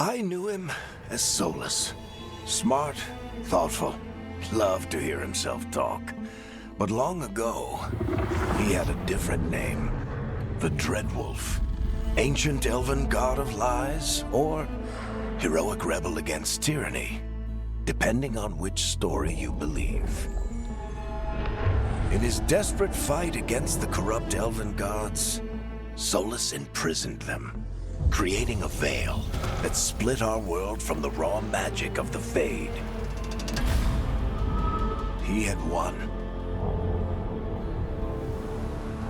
I knew him as Solas. Smart, thoughtful, loved to hear himself talk. But long ago, he had a different name. The Dreadwolf. Ancient elven god of lies, or heroic rebel against tyranny, depending on which story you believe. In his desperate fight against the corrupt elven gods, Solas imprisoned them, creating a veil that split our world from the raw magic of the Fade. He had won.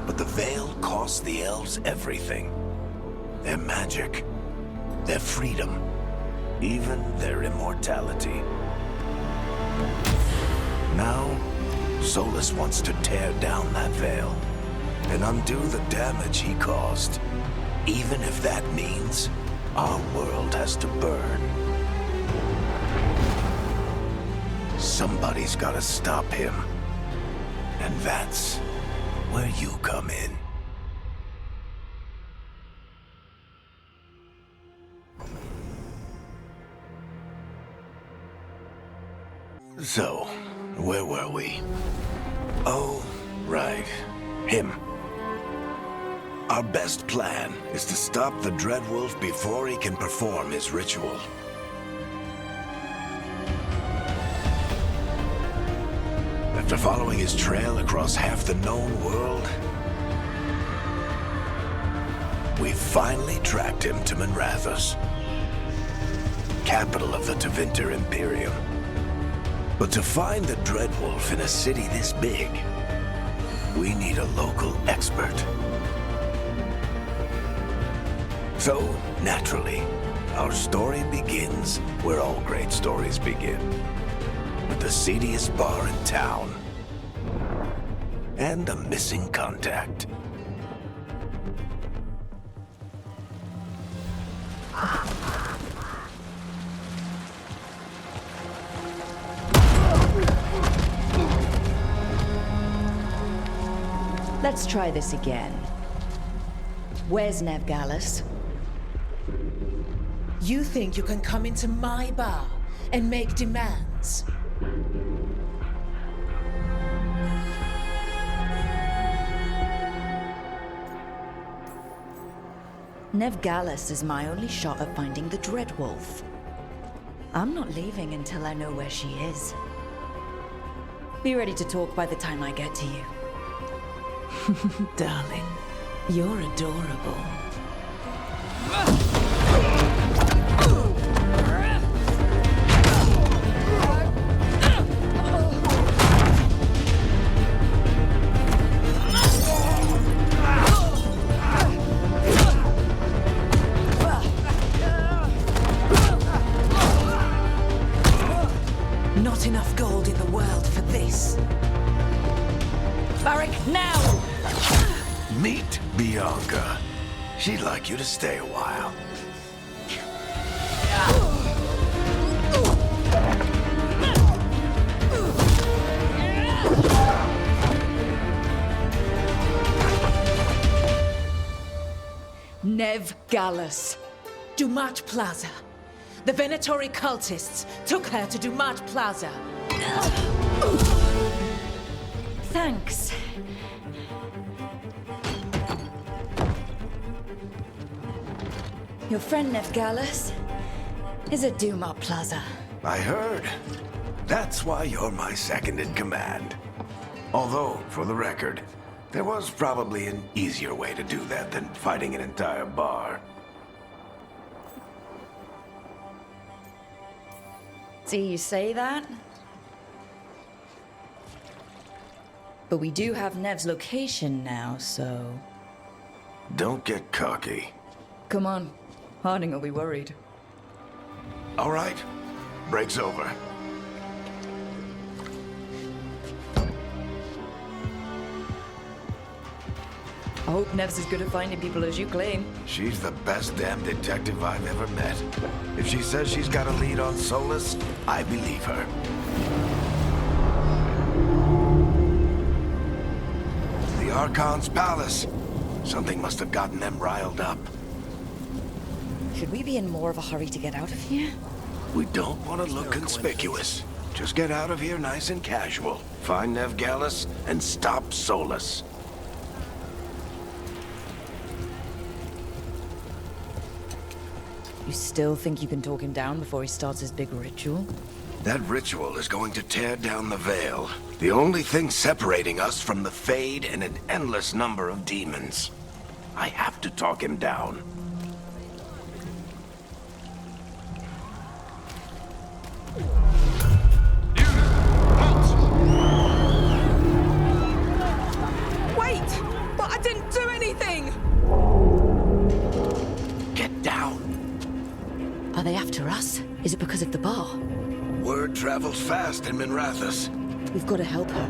But the veil cost the elves everything. Their magic, their freedom, even their immortality. Now, Solas wants to tear down that veil and undo the damage he caused, even if that means our world has to burn. Somebody's gotta stop him, and that's where you come in. So, where were we? Oh, right. Him. Our best plan is to stop the Dreadwolf before he can perform his ritual. After following his trail across half the known world, we finally tracked him to Minrathous, capital of the Tevinter Imperium. But to find the Dreadwolf in a city this big, we need a local expert. So, naturally, our story begins where all great stories begin. With the seediest bar in town. And a missing contact. Let's try this again. Where's Neve Gallus? You think you can come into my bar and make demands? Neve Gallus is my only shot at finding the Dreadwolf. I'm not leaving until I know where she is. Be ready to talk by the time I get to you. Darling, you're adorable. Not enough gold in the world for this. Barrack, now! Meet Bianca. She'd like you to stay a while. Neve Gallus. Dumat Plaza. The Venatori cultists took her to Dumat Plaza. Thanks. Your friend Neve Gallus is at Dumat Plaza. I heard. That's why you're my second in command. Although, for the record, there was probably an easier way to do that than fighting an entire bar. See, you say that? But we do have Nev's location now, so... Don't get cocky. Come on. Harding will be worried. All right. Break's over. I hope Nev's as good at finding people as you claim. She's the best damn detective I've ever met. If she says she's got a lead on Solas, I believe her. The Archon's palace. Something must have gotten them riled up. Should we be in more of a hurry to get out of here? We don't want to look conspicuous. Just get out of here nice and casual. Find Neve Gallus and stop Solas. You still think you can talk him down before he starts his big ritual? That ritual is going to tear down the Veil. The only thing separating us from the Fade and an endless number of demons. I have to talk him down. Wait! But I didn't do anything! Get down. Are they after us? Is it because of the bar? Word travels fast in Minrathous. We've got to help her.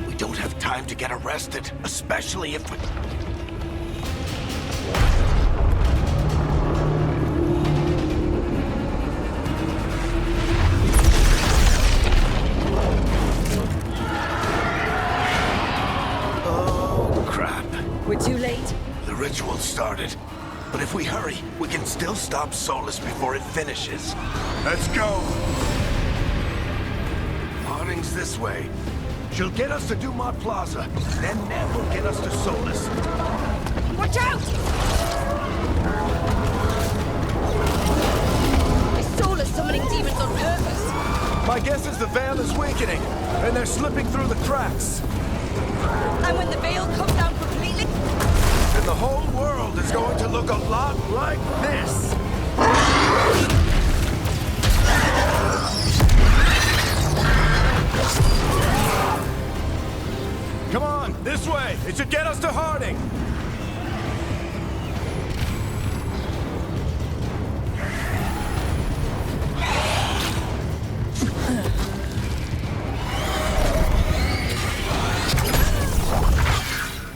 We don't have time to get arrested, especially if we... Oh, crap. We're too late. The ritual started. But if we hurry, we can still stop Solas before it finishes. Let's go! Harding's this way. She'll get us to Dumont Plaza. Then Neve will get us to Solas. Watch out! Is Solas summoning demons on purpose? My guess is the Veil is weakening, and they're slipping through the cracks. And when the veil comes down completely... And the whole world is going to look a lot like this. Come on, this way. It should get us to Harding.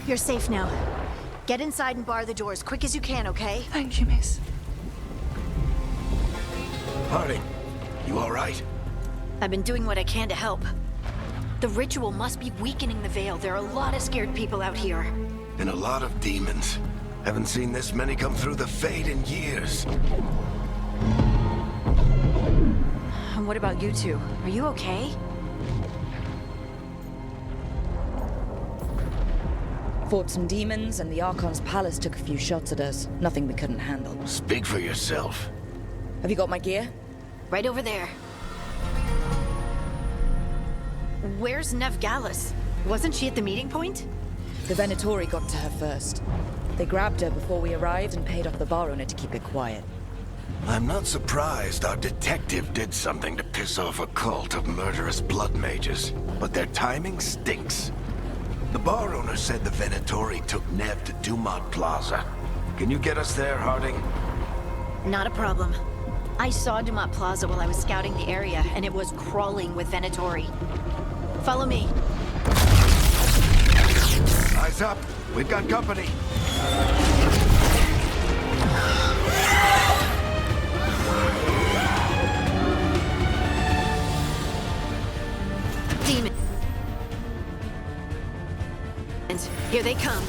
You're safe now. Get inside and bar the door as quick as you can, okay? Thank you, miss. Harding, you all right? I've been doing what I can to help. The ritual must be weakening the Veil. There are a lot of scared people out here. And a lot of demons. Haven't seen this many come through the Fade in years. And what about you two? Are you okay? Fought some demons, and the Archon's palace took a few shots at us. Nothing we couldn't handle. Speak for yourself. Have you got my gear? Right over there. Where's Neve Gallus? Wasn't she at the meeting point? The Venatori got to her first. They grabbed her before we arrived and paid off the bar owner to keep it quiet. I'm not surprised our detective did something to piss off a cult of murderous blood mages, but their timing stinks. The bar owner said the Venatori took Neve to Dumont Plaza. Can you get us there, Harding? Not a problem. I saw Dumont Plaza while I was scouting the area, and it was crawling with Venatori. Follow me. Eyes up. We've got company. Demons. Here they come.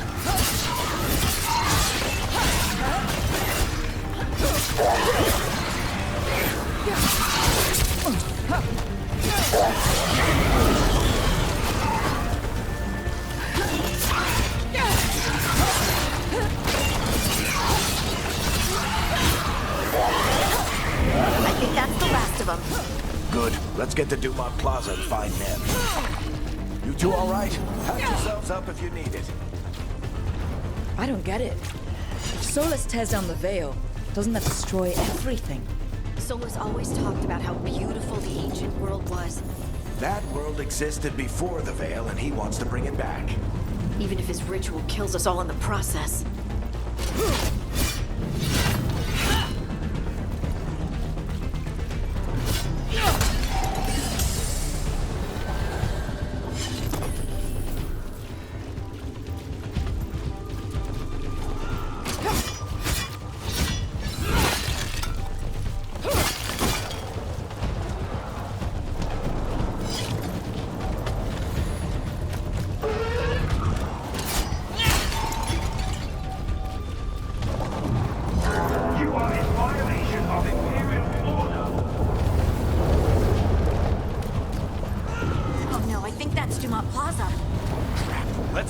I think that's the last of them. Good. Let's get to Dumont Plaza and find Neve. You two all right? Patch yourselves up if you need it. I don't get it. If Solas tears down the Veil, doesn't that destroy everything? Solas always talked about how beautiful the ancient world was. That world existed before the Veil, and he wants to bring it back. Even if his ritual kills us all in the process.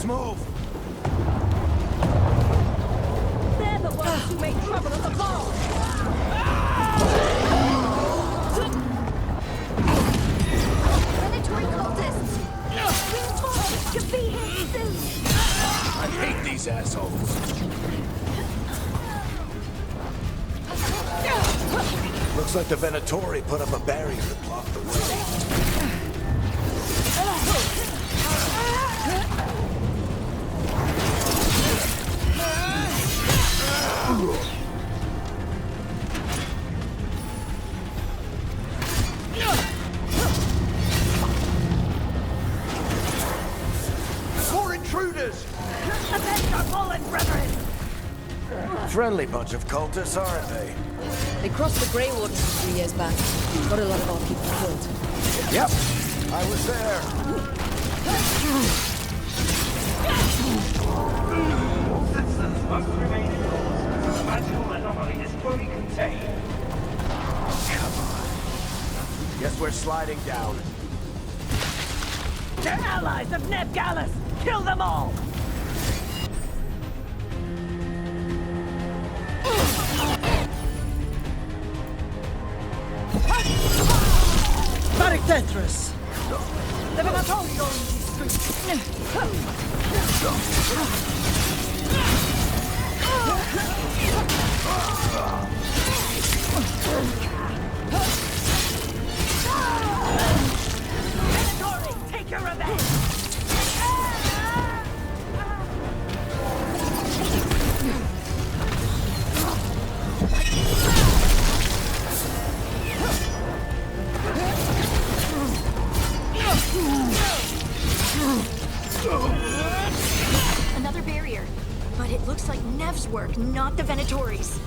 move! They're the ones who made trouble at the ball! Predatory cultists! Reinforcements to be here soon! I hate these assholes. Looks like the Venatori put up a barrier to block the way. More intruders! Avenge our fallen brethren! Friendly bunch of cultists, aren't they? They crossed the Grey Waters a few years back. Got a lot of our people killed. Yep, I was there. All citizens must remain indoors. The magical anomaly is fully contained. Come on. Guess we're sliding down. They're allies of Neve Gallus! Kill them all! Tetris! The Venatori are in these Venatori, take your revenge! Another barrier. But it looks like Neve's work, not the Venatori's.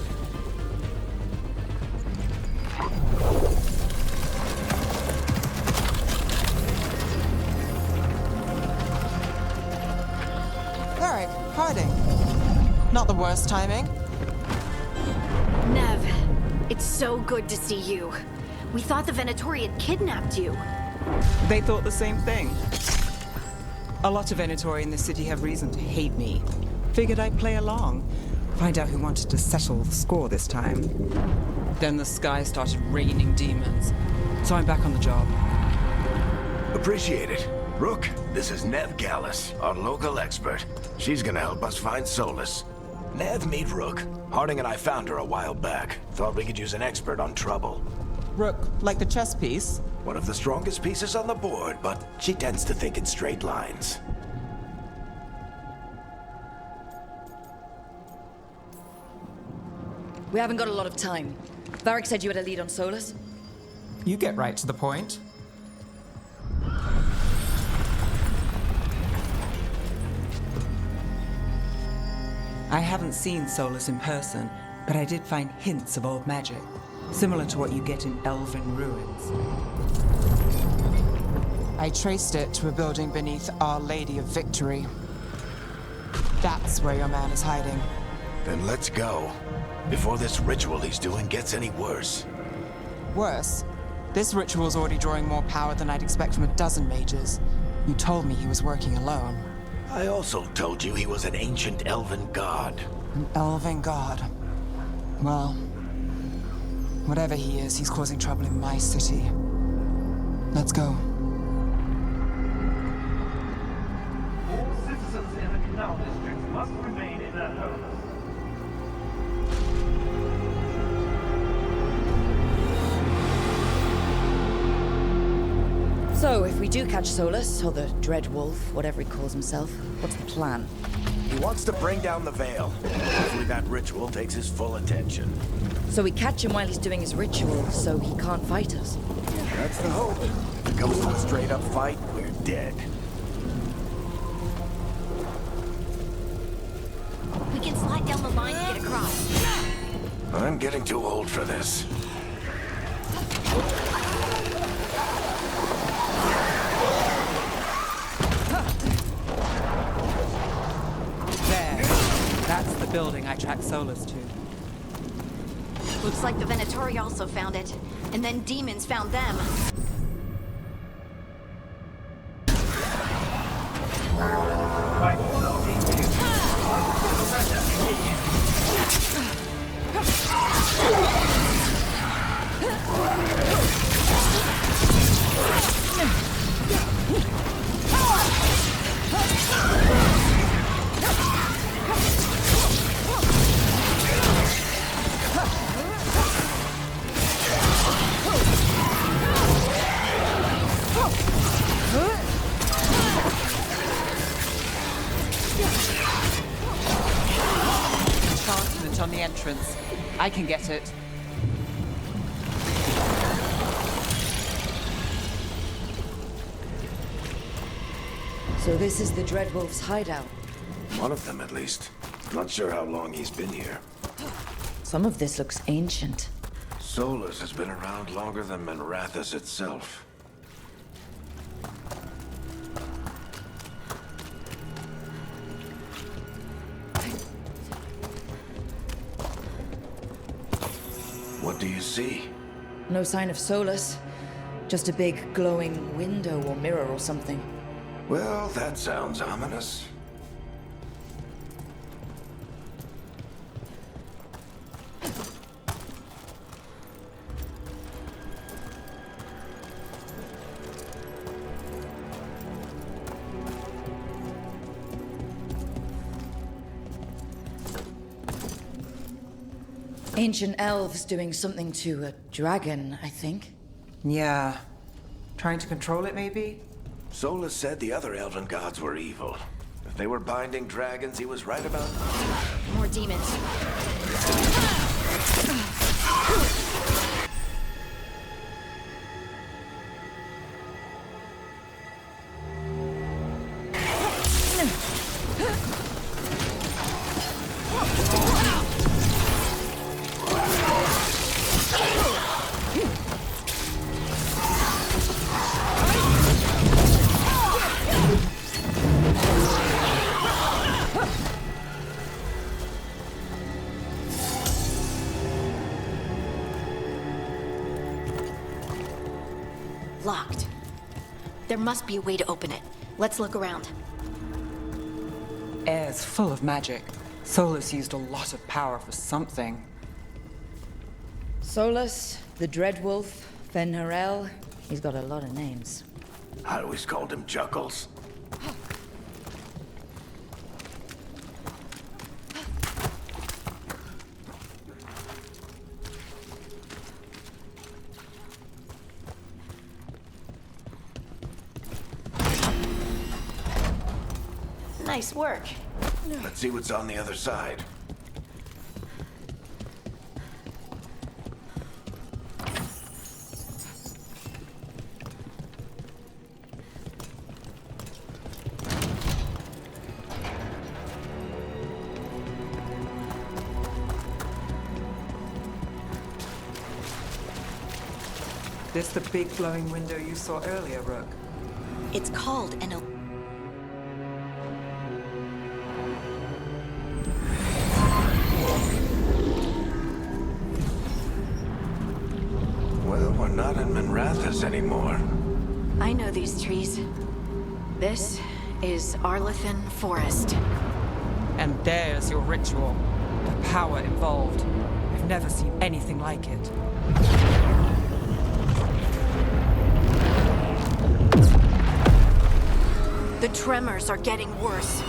Alright, hiding. Not the worst timing. Neve, it's so good to see you. We thought the Venatori had kidnapped you. They thought the same thing. A lot of Venatori in the city have reason to hate me. Figured I'd play along. Find out who wanted to settle the score this time. Then the sky started raining demons. So I'm back on the job. Appreciate it. Rook, this is Neve Gallus, our local expert. She's gonna help us find Solas. Neve, meet Rook. Harding and I found her a while back. Thought we could use an expert on trouble. Rook, like the chess piece? One of the strongest pieces on the board, but she tends to think in straight lines. We haven't got a lot of time. Varric said you had a lead on Solas. You get right to the point. I haven't seen Solas in person, but I did find hints of old magic, similar to what you get in elven ruins. I traced it to a building beneath Our Lady of Victory. That's where your man is hiding. Then let's go. Before this ritual he's doing gets any worse. Worse, this ritual's already drawing more power than I'd expect from a dozen mages. You told me he was working alone. I also told you he was an ancient elven god. An elven god. Well, whatever he is, he's causing trouble in my city. Let's go. All citizens in the canal district must remain in their homes. So, if we do catch Solas, or the Dread Wolf, whatever he calls himself, what's the plan? He wants to bring down the Veil. Hopefully that ritual takes his full attention. So we catch him while he's doing his ritual, so he can't fight us. That's the hope. If it comes to a straight-up fight, we're dead. We can slide down the line to get across. I'm getting too old for this. There. That's the building I tracked Solas to. Looks like the Venatori also found it. And then demons found them. By gate on the entrance. I can get it. So this is the Dreadwolf's hideout. One of them, at least. Not sure how long he's been here. Some of this looks ancient. Solas has been around longer than Minrathous itself. What do you see? No sign of Solas. Just a big glowing window or mirror or something. Well, that sounds ominous. Ancient elves doing something to a dragon, I think. Yeah. Trying to control it, maybe? Solas said the other elven gods were evil. If they were binding dragons, he was right about... More demons. Locked. There must be a way to open it. Let's look around. Air's full of magic. Solas used a lot of power for something. Solas, the Dreadwolf, Fen'Harel. He's got a lot of names. I always called him Chuckles. Nice work. Let's see what's on the other side. This the big glowing window you saw earlier, Rook? It's called an... Well, we're not in Minrathous anymore. I know these trees. This is Arlethan Forest. And there's your ritual. The power involved. I've never seen anything like it. The tremors are getting worse.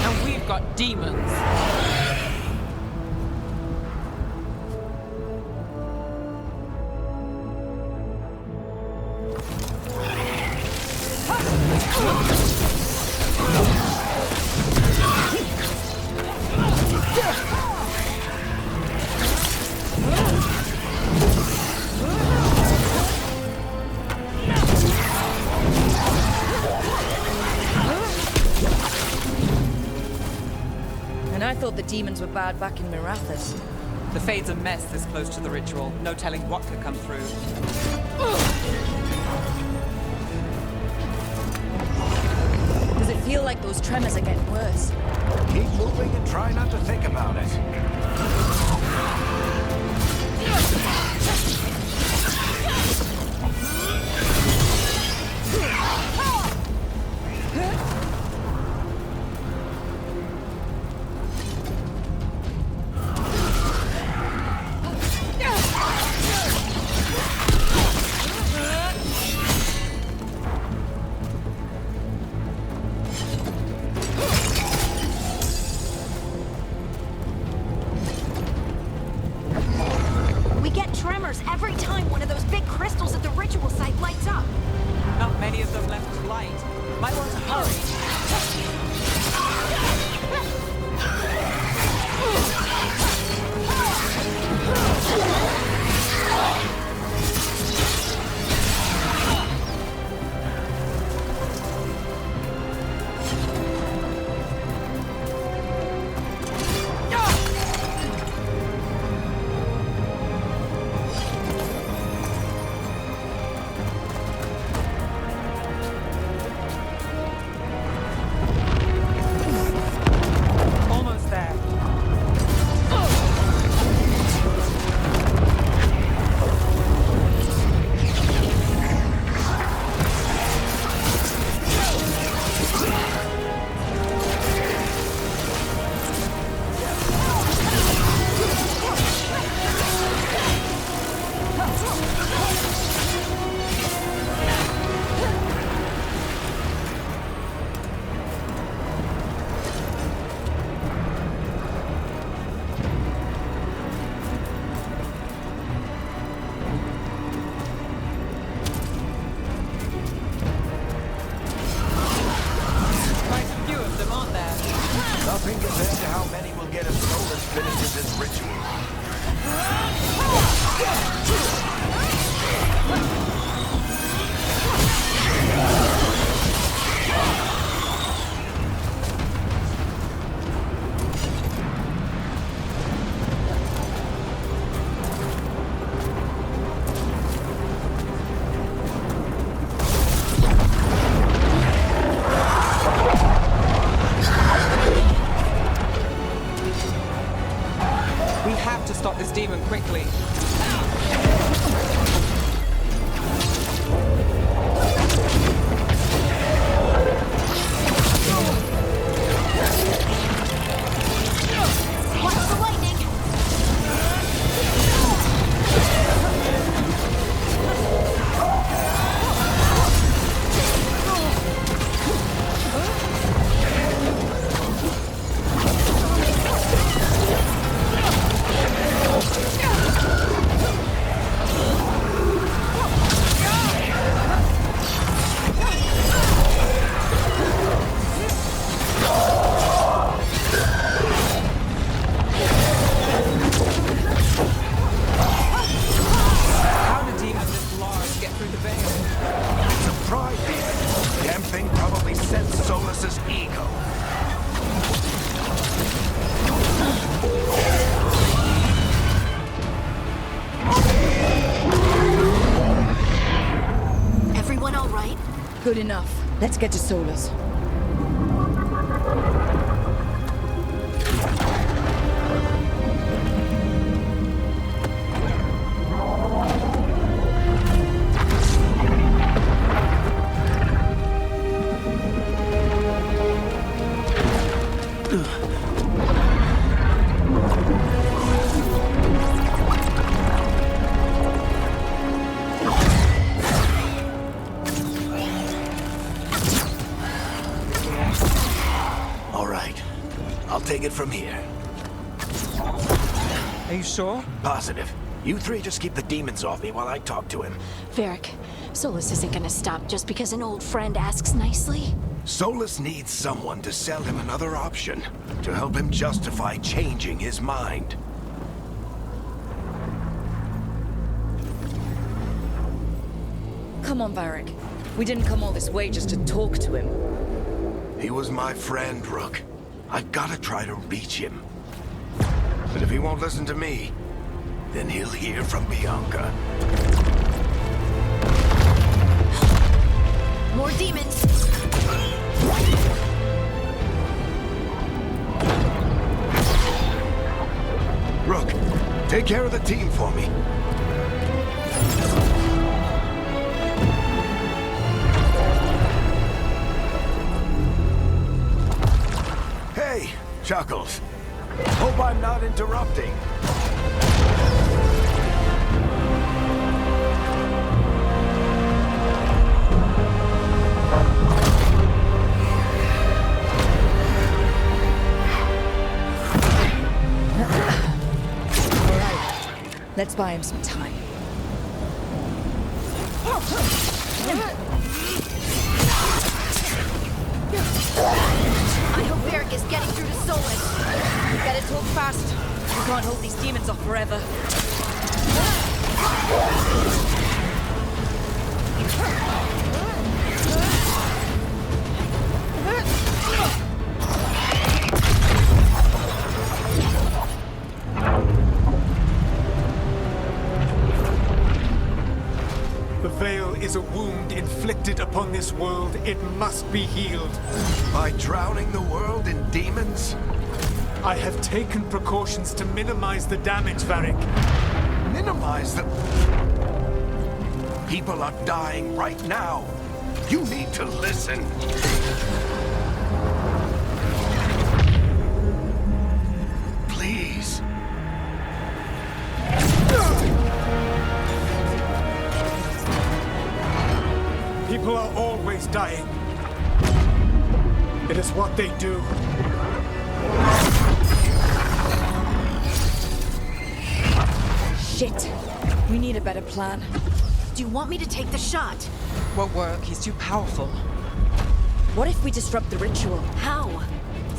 And we've got demons. And I thought the demons were bad back in Minrathous. The Fade's a mess this close to the ritual. No telling what could come through. Does it feel like those tremors are getting worse? Keep moving and try not to think about it. compared to how many will get as Solas finishes his ritual. We have to stop this demon quickly. Watch the lightning! How did demons this large get through the veil? It's a pride demon. Damn thing probably sensed Solas's ego. Everyone all right? Good enough. Let's get to Solas. All right. I'll take it from here. Are you sure? Positive. You three just keep the demons off me while I talk to him. Varric, Solas isn't gonna stop just because an old friend asks nicely. Solas needs someone to sell him another option, to help him justify changing his mind. Come on, Varric. We didn't come all this way just to talk to him. He was my friend, Rook. I've gotta try to reach him. But if he won't listen to me, then he'll hear from Bianca. More demons! Rook, take care of the team for me. Hey, Chuckles. Hope I'm not interrupting. Let's buy him some time. I hope Varric is getting through to Solas. We better talk fast. We can't hold these demons off forever. The veil is a wound inflicted upon this world. It must be healed. By drowning the world in demons? I have taken precautions to minimize the damage, Varric. Minimize the... People are dying right now. You need to listen. Please. People are always dying. It is what they do. Shit. We need a better plan. Do you want me to take the shot? Won't work. He's too powerful. What if we disrupt the ritual? How?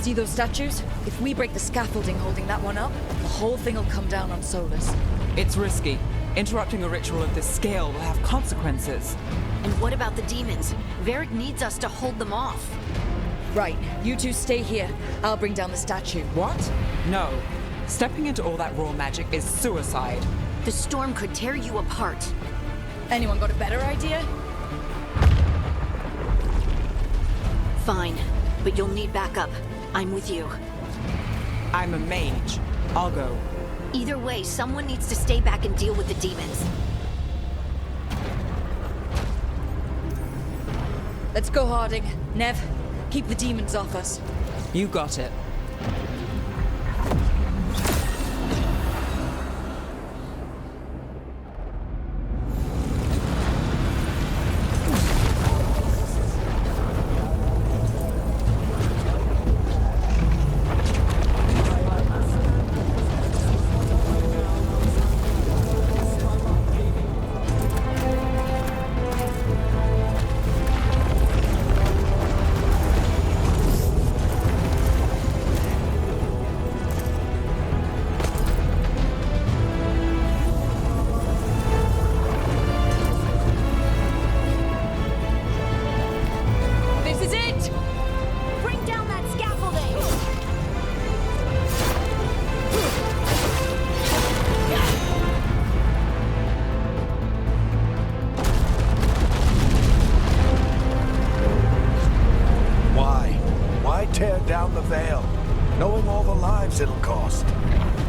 See those statues? If we break the scaffolding holding that one up, the whole thing will come down on Solas. It's risky. Interrupting a ritual of this scale will have consequences. And what about the demons? Varric needs us to hold them off. Right, you two stay here. I'll bring down the statue. What? No. Stepping into all that raw magic is suicide. The storm could tear you apart. Anyone got a better idea? Fine, but you'll need backup. I'm with you. I'm a mage. I'll go. Either way, someone needs to stay back and deal with the demons. Let's go, Harding. Neve, keep the demons off us. You got it. Tear down the Veil, knowing all the lives it'll cost.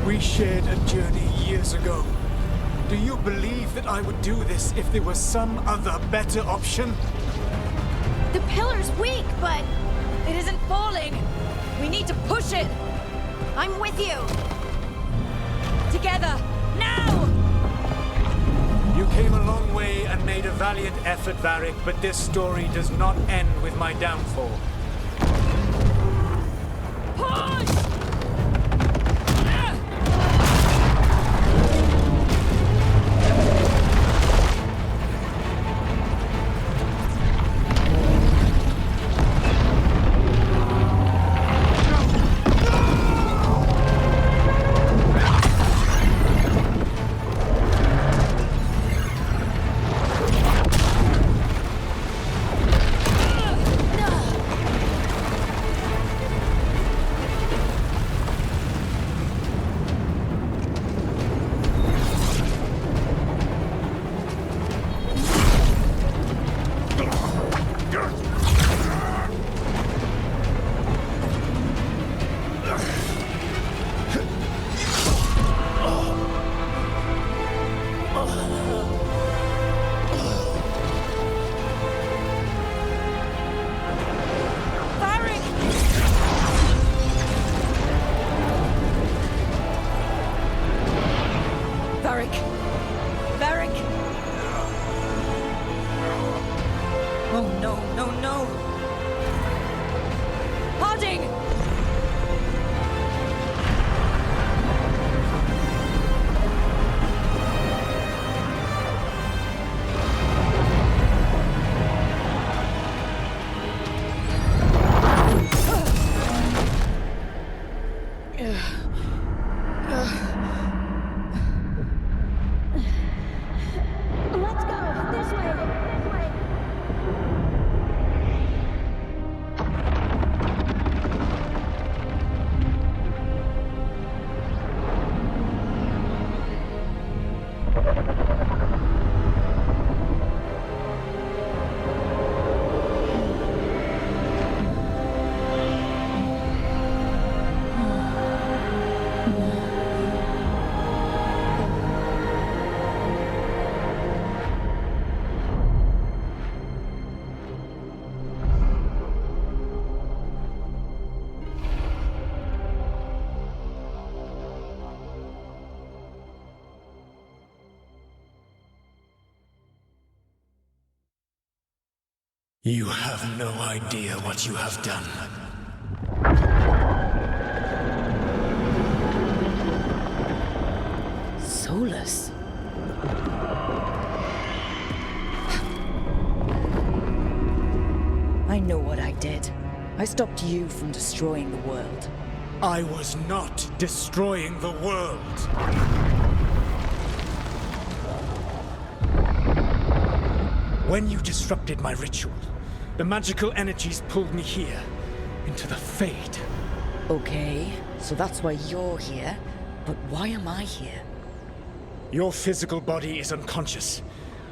We shared a journey years ago. Do you believe that I would do this if there was some other better option? The pillar's weak, but It isn't falling. We need to push it. I'm with you. Together, now! You came a long way and made a valiant effort, Varric, but this story does not end with my downfall. Push! You have no idea what you have done. Solas. I know what I did. I stopped you from destroying the world. I was not destroying the world. When you disrupted my ritual, the magical energies pulled me here, into the Fade. Okay, so that's why you're here. But why am I here? Your physical body is unconscious,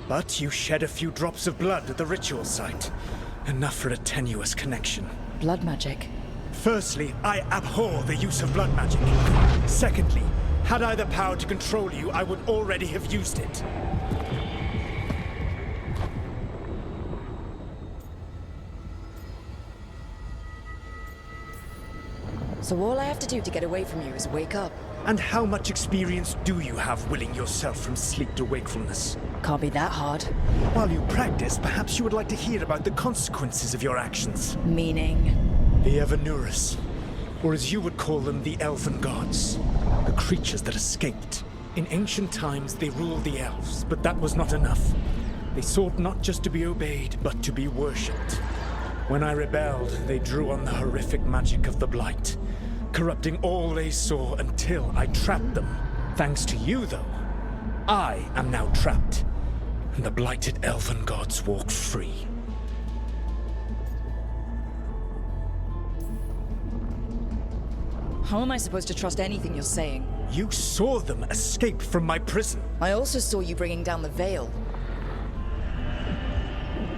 but you shed a few drops of blood at the ritual site. Enough for a tenuous connection. Blood magic. Firstly, I abhor the use of blood magic. Secondly, had I the power to control you, I would already have used it. So all I have to do to get away from you is wake up. And how much experience do you have willing yourself from sleep to wakefulness? Can't be that hard. While you practice, perhaps you would like to hear about the consequences of your actions. Meaning? The Evanurus, or as you would call them, the Elven Gods. The creatures that escaped. In ancient times, they ruled the elves, but that was not enough. They sought not just to be obeyed, but to be worshipped. When I rebelled, they drew on the horrific magic of the Blight, corrupting all they saw until I trapped them. Thanks to you, though, I am now trapped, and the blighted Elven Gods walk free. How am I supposed to trust anything you're saying? You saw them escape from my prison. I also saw you bringing down the veil.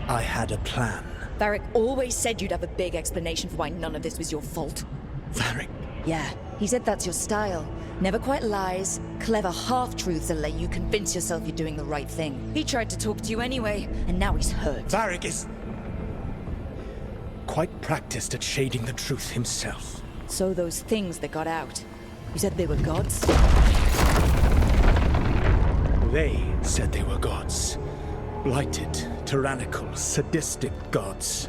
I had a plan. Varric always said you'd have a big explanation for why none of this was your fault. Varric? Yeah, he said that's your style. Never quite lies, clever half-truths that let you convince yourself you're doing the right thing. He tried to talk to you anyway, and now he's hurt. Varric is quite practiced at shading the truth himself. So those things that got out, you said they were gods? They said they were gods. Blighted, tyrannical, sadistic gods.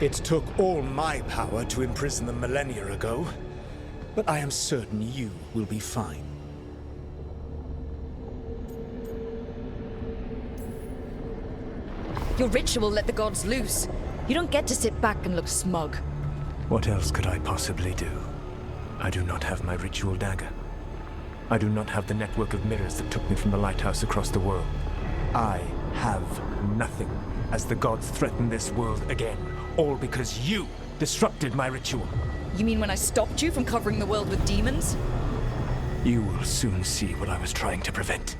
It took all my power to imprison them millennia ago, but I am certain you will be fine. Your ritual let the gods loose. You don't get to sit back and look smug. What else could I possibly do? I do not have my ritual dagger. I do not have the network of mirrors that took me from the Lighthouse across the world. I have nothing as the gods threaten this world again, all because you disrupted my ritual. You mean when I stopped you from covering the world with demons? You will soon see what I was trying to prevent.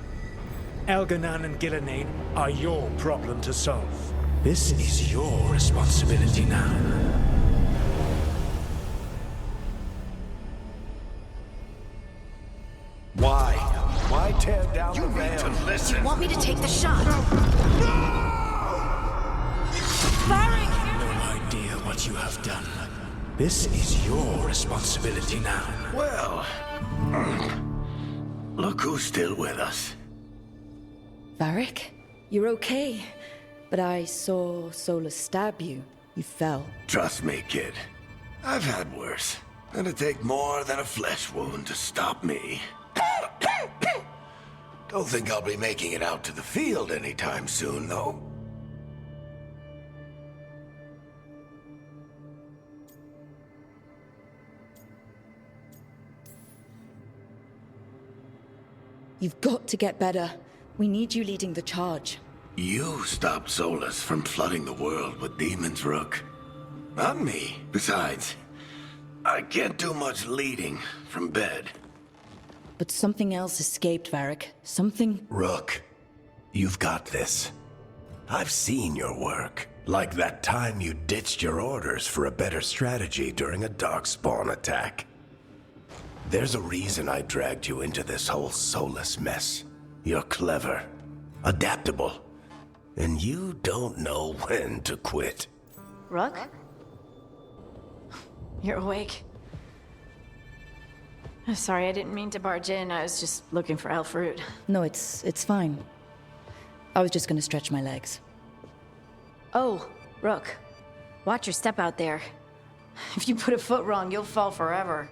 Elganan and Gillenane are your problem to solve. This is your responsibility now. Why tear down the veil? Do you want me to take the shot? No idea what you have done. This is your responsibility now. Well, look who's still with us. Varric, you're okay. But I saw Solas stab you. You fell. Trust me, kid. I've had worse. It'd take more than a flesh wound to stop me. Don't think I'll be making it out to the field anytime soon, though. You've got to get better. We need you leading the charge. You stopped Solas from flooding the world with demons, Rook. Not me. Besides, I can't do much leading from bed. But something else escaped, Varric. Something... Rook, you've got this. I've seen your work. Like that time you ditched your orders for a better strategy during a darkspawn attack. There's a reason I dragged you into this whole Solas mess. You're clever, adaptable, and you don't know when to quit. Rook? You're awake. Sorry, I didn't mean to barge in. I was just looking for elf fruit. No, it's fine. I was just gonna stretch my legs. Oh, Rook. Watch your step out there. If you put a foot wrong, you'll fall forever.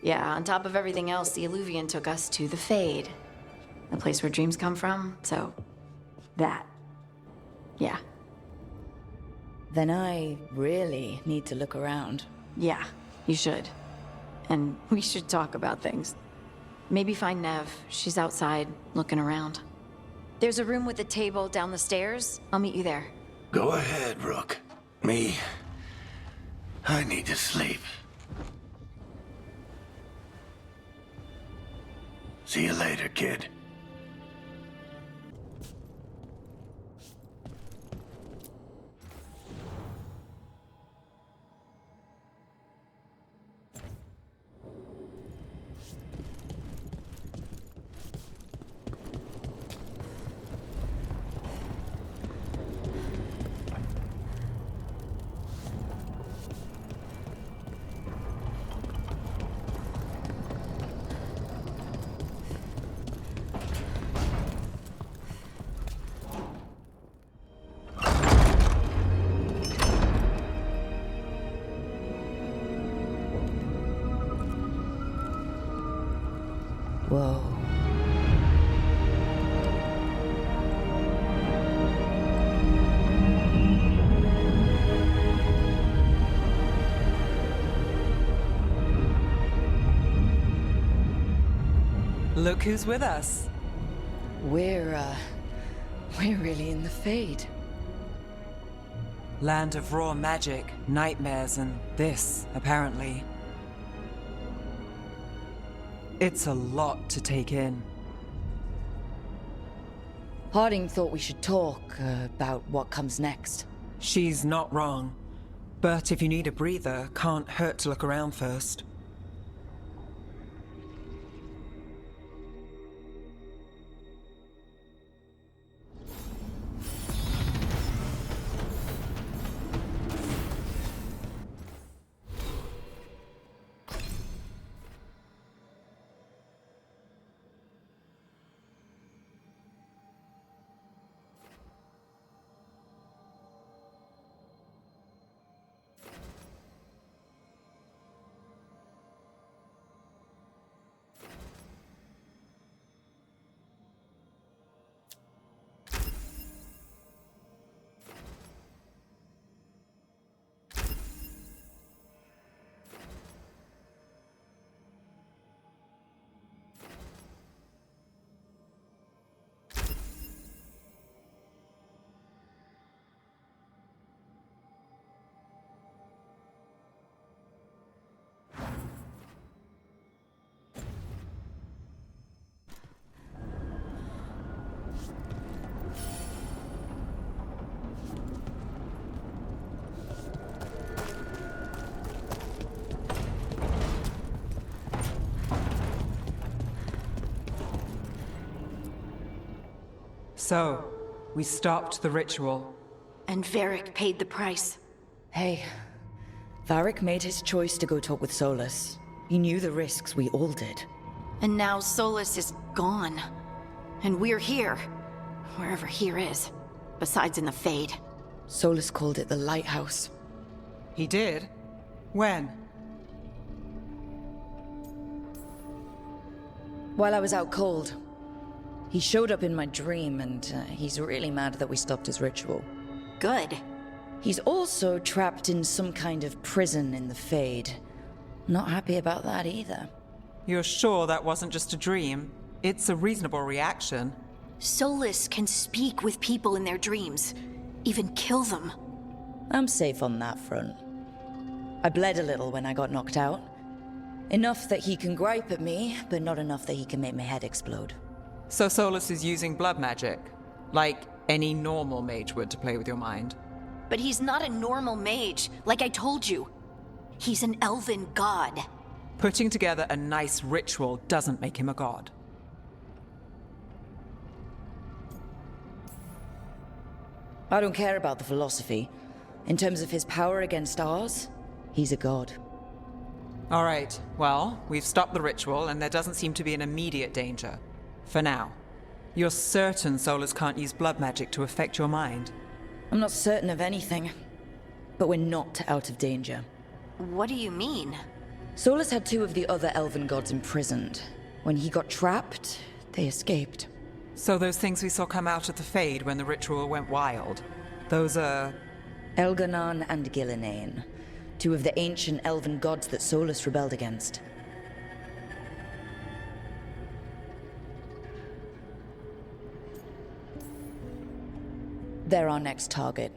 Yeah, on top of everything else, the Illuvian took us to the Fade. The place where dreams come from, so... that. Yeah. Then I really need to look around. Yeah, you should. And we should talk about things. Maybe find Neve. She's outside, looking around. There's a room with a table down the stairs. I'll meet you there. Go ahead, Rook. Me, I need to sleep. See you later, kid. Whoa. Look who's with us. We're really in the Fade. Land of raw magic, nightmares, and this, apparently. It's a lot to take in. Harding thought we should talk about what comes next. She's not wrong. But if you need a breather, can't hurt to look around first. So, we stopped the ritual. And Varric paid the price. Hey, Varric made his choice to go talk with Solas. He knew the risks we all did. And now Solas is gone. And we're here. Wherever here is. Besides in the Fade. Solas called it the Lighthouse. He did? When? While I was out cold. He showed up in my dream, and he's really mad that we stopped his ritual. Good. He's also trapped in some kind of prison in the Fade. Not happy about that either. You're sure that wasn't just a dream? It's a reasonable reaction. Solas can speak with people in their dreams. Even kill them. I'm safe on that front. I bled a little when I got knocked out. Enough that he can gripe at me, but not enough that he can make my head explode. So Solas is using blood magic, like any normal mage would to play with your mind. But he's not a normal mage, like I told you. He's an elven god. Putting together a nice ritual doesn't make him a god. I don't care about the philosophy. In terms of his power against ours, he's a god. All right, well, we've stopped the ritual and there doesn't seem to be an immediate danger. For now. You're certain Solas can't use blood magic to affect your mind? I'm not certain of anything, but we're not out of danger. What do you mean? Solas had two of the other elven gods imprisoned. When he got trapped, they escaped. So those things we saw come out of the Fade when the ritual went wild, those are Elganon and Gillinane, two of the ancient elven gods that Solas rebelled against. They're our next target.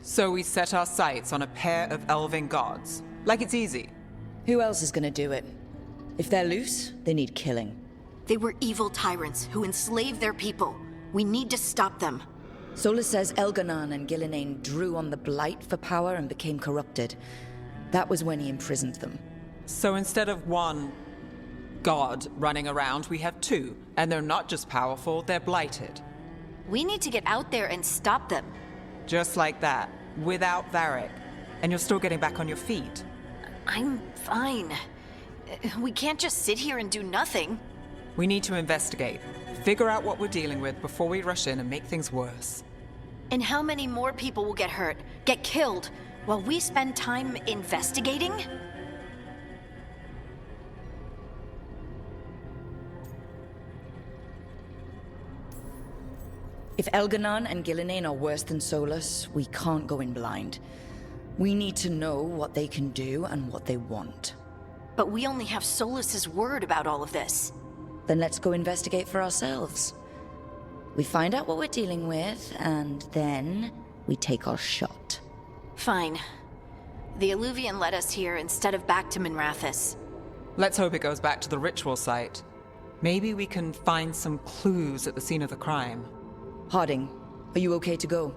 So we set our sights on a pair of elven gods. Like it's easy. Who else is gonna do it? If they're loose, they need killing. They were evil tyrants who enslaved their people. We need to stop them. Solas says Elganon and Gillinane drew on the Blight for power and became corrupted. That was when he imprisoned them. So instead of one god running around, we have two. And they're not just powerful, they're blighted. We need to get out there and stop them. Just like that, without Varric. And you're still getting back on your feet. I'm fine. We can't just sit here and do nothing. We need to investigate. Figure out what we're dealing with before we rush in and make things worse. And how many more people will get hurt, get killed, while we spend time investigating? If Elganon and Gillinane are worse than Solas, we can't go in blind. We need to know what they can do and what they want. But we only have Solas's word about all of this. Then let's go investigate for ourselves. We find out what we're dealing with, and then we take our shot. Fine. The Illuvian led us here instead of back to Minrathous. Let's hope it goes back to the ritual site. Maybe we can find some clues at the scene of the crime. Harding, are you okay to go?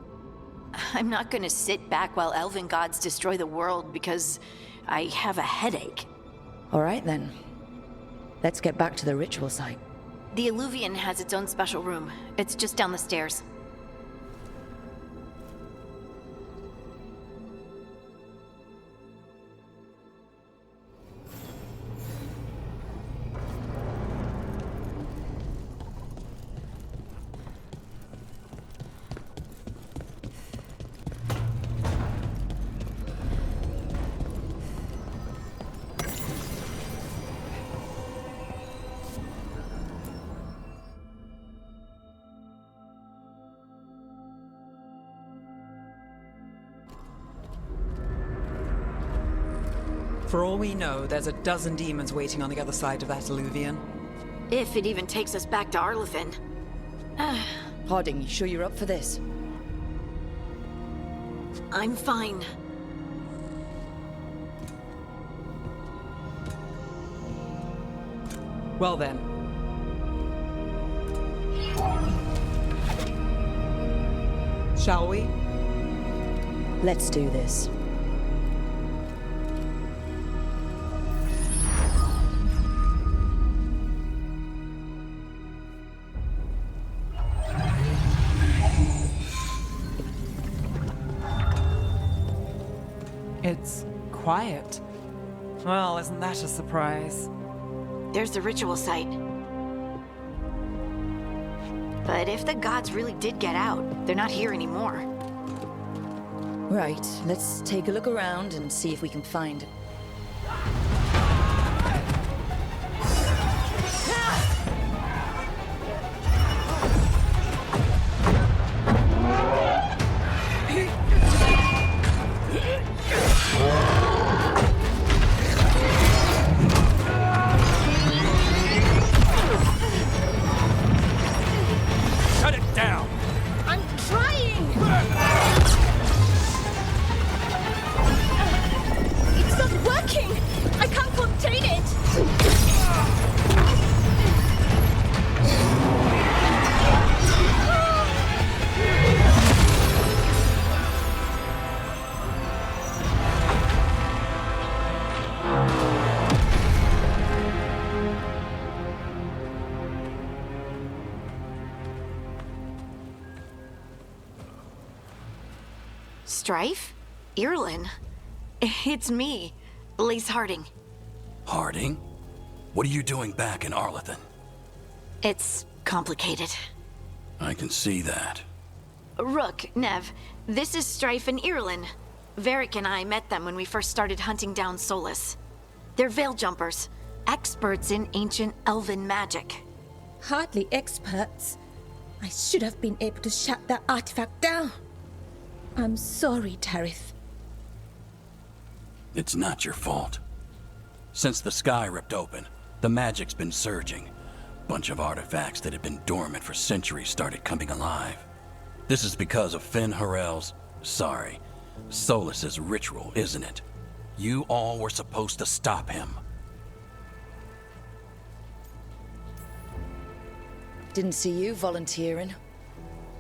I'm not gonna sit back while elven gods destroy the world because I have a headache. All right then. Let's get back to the ritual site. The Illuvian has its own special room. It's just down the stairs. For all we know, there's a dozen demons waiting on the other side of that Illuvian. If it even takes us back to Arlethan. Harding, you sure you're up for this? I'm fine. Well then. Shall we? Let's do this. It's quiet. Well, isn't that a surprise? There's the ritual site. But if the gods really did get out, they're not here anymore. Right, let's take a look around and see if we can find it. Strife? Irlin? It's me, Lace Harding. Harding? What are you doing back in Arlethan? It's complicated. I can see that. Rook, Neve, this is Strife and Irlin. Varric and I met them when we first started hunting down Solas. They're veil jumpers, experts in ancient elven magic. Hardly experts. I should have been able to shut that artifact down. I'm sorry, Tarith. It's not your fault. Since the sky ripped open, the magic's been surging. Bunch of artifacts that had been dormant for centuries started coming alive. This is because of Solas's ritual, isn't it? You all were supposed to stop him. Didn't see you volunteering.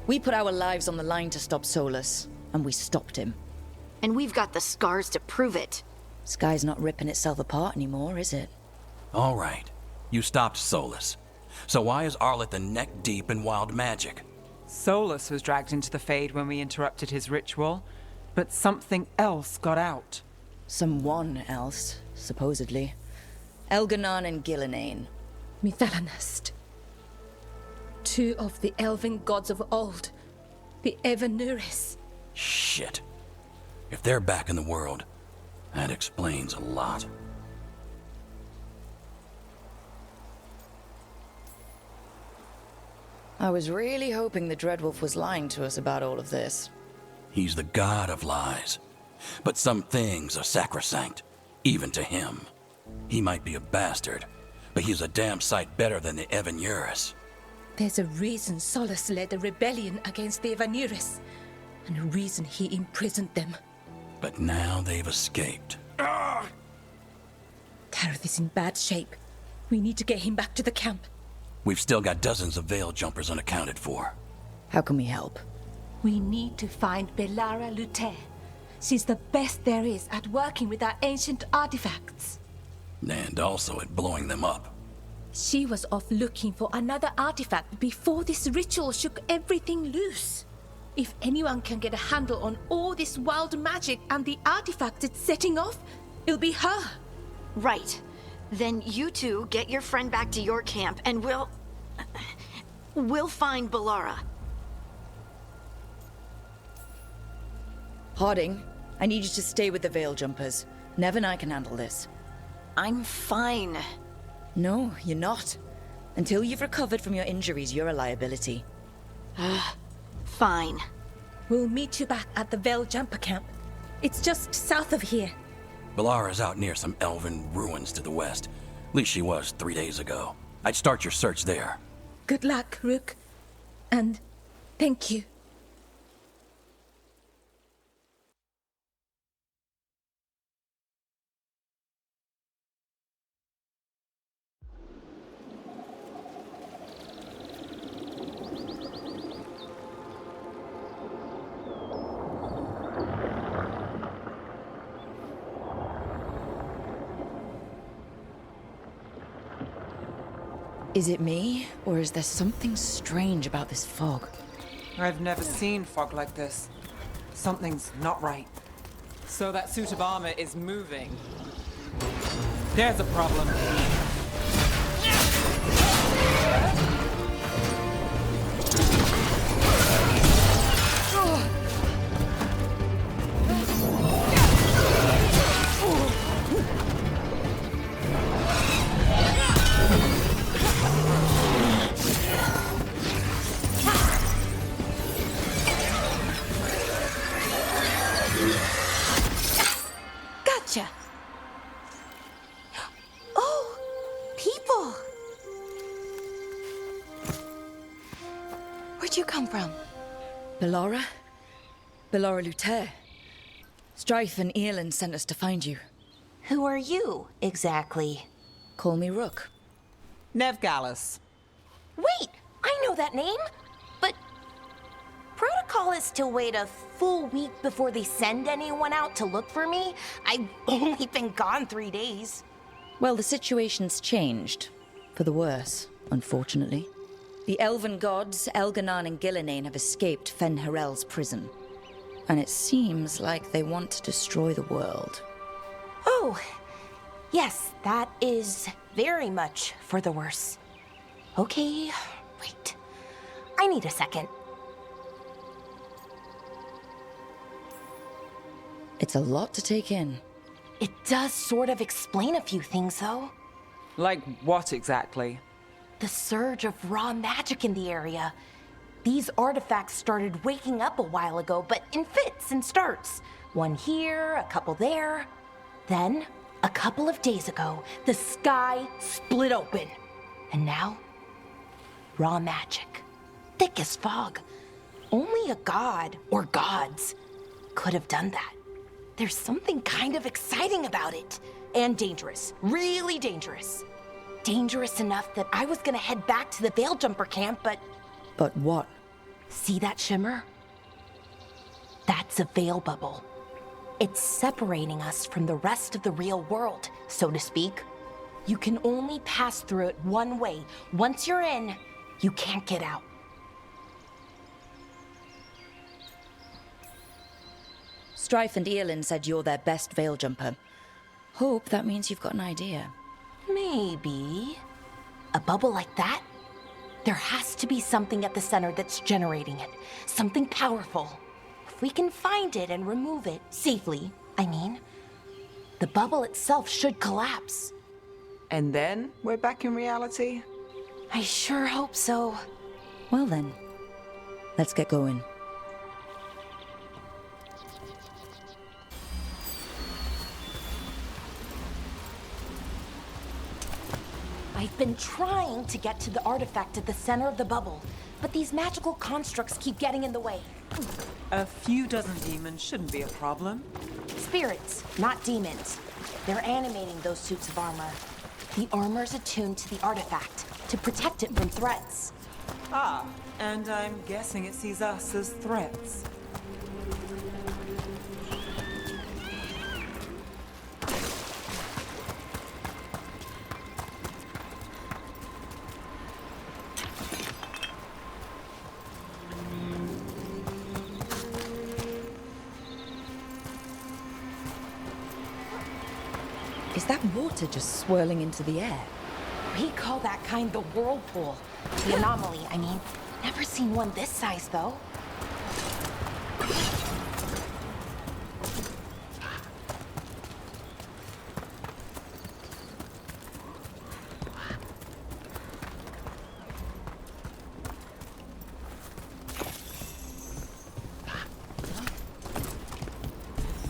We put our lives on the line to stop Solas, and we stopped him. And we've got the scars to prove it. Sky's not ripping itself apart anymore, is it? All right. You stopped Solas. So why is Arleth neck deep in wild magic? Solas was dragged into the Fade when we interrupted his ritual, but something else got out. Someone else, supposedly. Elganon and Gillenane. Mithalanast. Two of the elven gods of old. The Evanuris. Shit. If they're back in the world, that explains a lot. I was really hoping the Dreadwolf was lying to us about all of this. He's the god of lies. But some things are sacrosanct, even to him. He might be a bastard, but he's a damn sight better than the Evanuris. There's a reason Solas led a rebellion against the Evanuris, and a reason he imprisoned them. But now they've escaped. Tarith is in bad shape. We need to get him back to the camp. We've still got dozens of Veil Jumpers unaccounted for. How can we help? We need to find Bellara Lutare. She's the best there is at working with our ancient artifacts. And also at blowing them up. She was off looking for another artifact before this ritual shook everything loose. If anyone can get a handle on all this wild magic and the artifacts it's setting off, it'll be her. Right. Then you two get your friend back to your camp and we'll find Bellara. Harding, I need you to stay with the Veil Jumpers. Neve and I can handle this. I'm fine. No, you're not. Until you've recovered from your injuries, you're a liability. Fine. We'll meet you back at the Veil Jumper camp. It's just south of here. Bellara's out near some elven ruins to the west. At least she was 3 days ago. I'd start your search there. Good luck, Rook. And thank you. Is it me, or is there something strange about this fog? I've never seen fog like this. Something's not right. So that suit of armor is moving. There's a problem. Gotcha. Oh, people. Where'd you come from? Bellara? Bellara Lutare. Strife and Earlin sent us to find you. Who are you, exactly? Call me Rook. Neve Gallus. Wait, I know that name, but protocol is to wait a full week before they send anyone out to look for me. I've only been gone 3 days. Well, the situation's changed. For the worse, unfortunately. The elven gods, Elganon and Gillenane, have escaped Fen'Harel's prison. And it seems like they want to destroy the world. Oh, yes, that is very much for the worse. Okay, wait. I need a second. It's a lot to take in. It does sort of explain a few things, though. Like what exactly? The surge of raw magic in the area. These artifacts started waking up a while ago, but in fits and starts. One here, a couple there. Then, a couple of days ago, the sky split open. And now, raw magic. Thick as fog. Only a god, or gods, could have done that. There's something kind of exciting about it. And dangerous. Really dangerous. Dangerous enough that I was gonna head back to the Veilguard camp, but... But what? See that shimmer? That's a veil bubble. It's separating us from the rest of the real world, so to speak. You can only pass through it one way. Once you're in, you can't get out. Strife and Earlin said you're their best veil jumper. Hope that means you've got an idea. Maybe. A bubble like that? There has to be something at the center that's generating it. Something powerful. If we can find it and remove it, safely, I mean, the bubble itself should collapse. And then we're back in reality? I sure hope so. Well then, let's get going. I've been trying to get to the artifact at the center of the bubble, but these magical constructs keep getting in the way. A few dozen demons shouldn't be a problem. Spirits, not demons. They're animating those suits of armor. The armor's attuned to the artifact to protect it from threats. Ah, and I'm guessing it sees us as threats. Is that water just swirling into the air? We call that kind the whirlpool. The anomaly, I mean. Never seen one this size, though.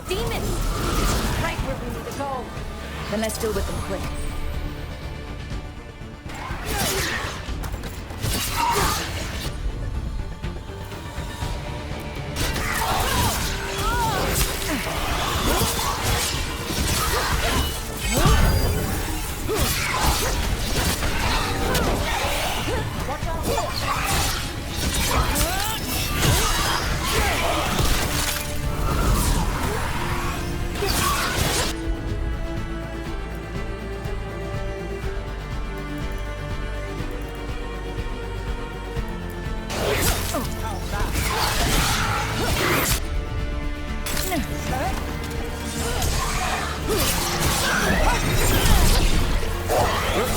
Demons! Right where we need to go. Then let's deal with them quick.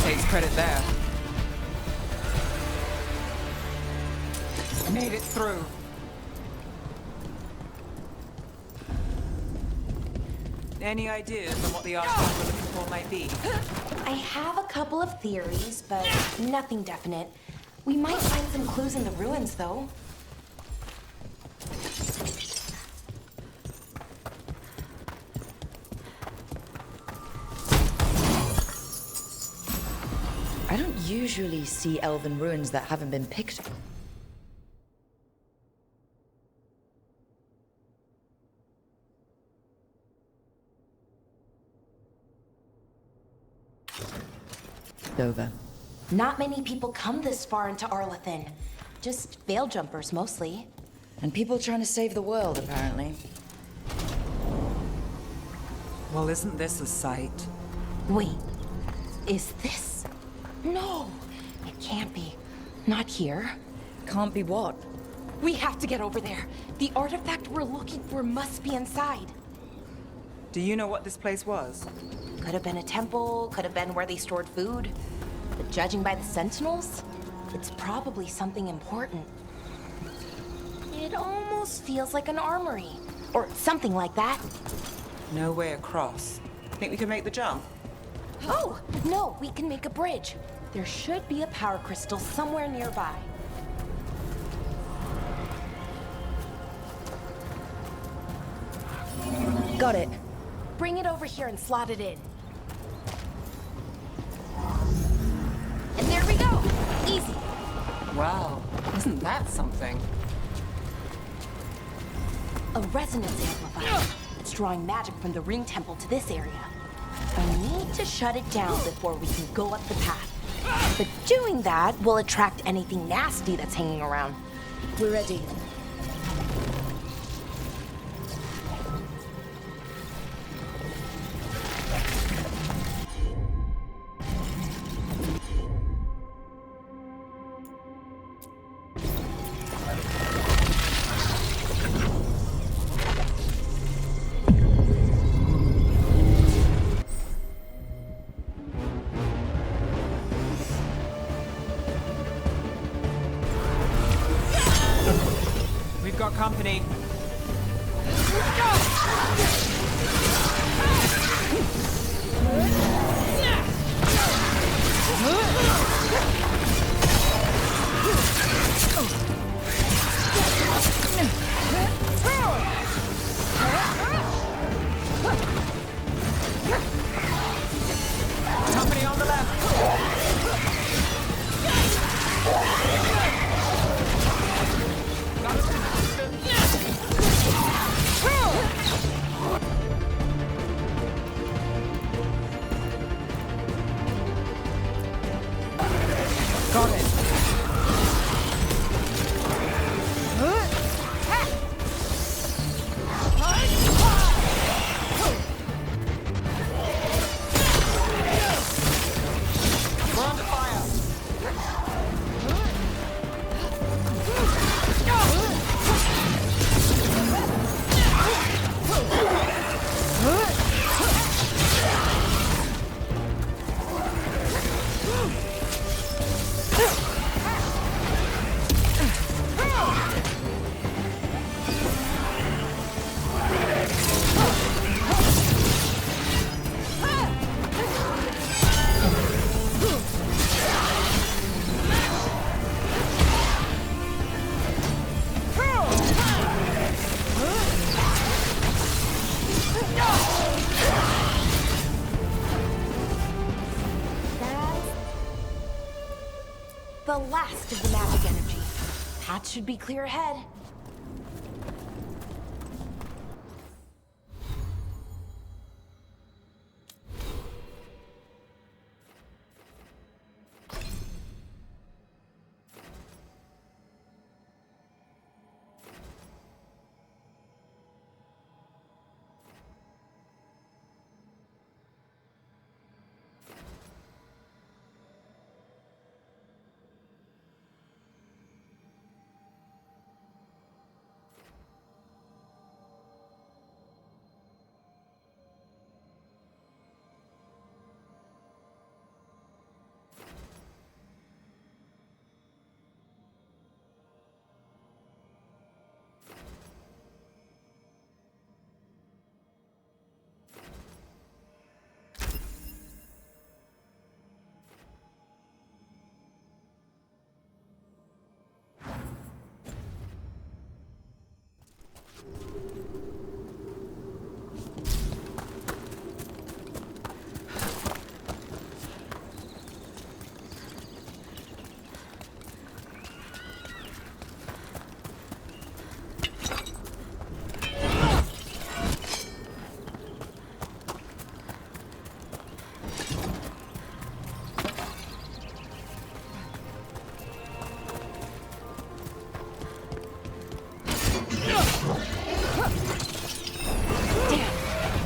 Takes credit there. I made it through. Any ideas on what the artifact we're looking for might be? I have a couple of theories, but nothing definite. We might find some clues in the ruins, though. I don't usually see elven ruins that haven't been picked. Over. Not many people come this far into Arlathan. Just veil jumpers, mostly. And people trying to save the world, apparently. Well, isn't this a sight? Wait, is this? No, it can't be. Not here. Can't be what? We have to get over there. The artifact we're looking for must be inside. Do you know what this place was? Could have been a temple, could have been where they stored food. But judging by the Sentinels, it's probably something important. It almost feels like an armory, or something like that. No way across. Think we can make the jump? Oh, no, we can make a bridge. There should be a power crystal somewhere nearby. Got it. Bring it over here and slot it in. And there we go. Easy. Wow, isn't that something? A resonance amplifier. It's drawing magic from the ring temple to this area. I need to shut it down before we can go up the path. But doing that will attract anything nasty that's hanging around. We're ready. Got company. Company on the left. Got it. We're under fire. The last of the magic energy. Path should be clear ahead.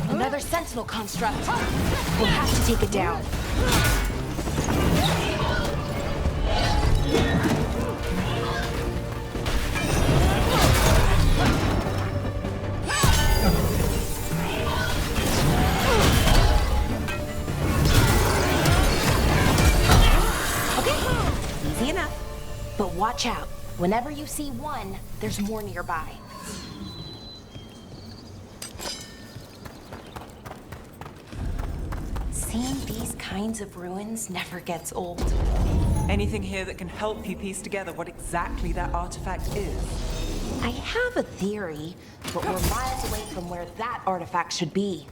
Another Sentinel construct. We'll have to take it down. Okay, easy enough. But watch out. Whenever you see one, there's more nearby. Seeing these kinds of ruins never gets old. Anything here that can help you piece together what exactly that artifact is? I have a theory, but we're miles away from where that artifact should be.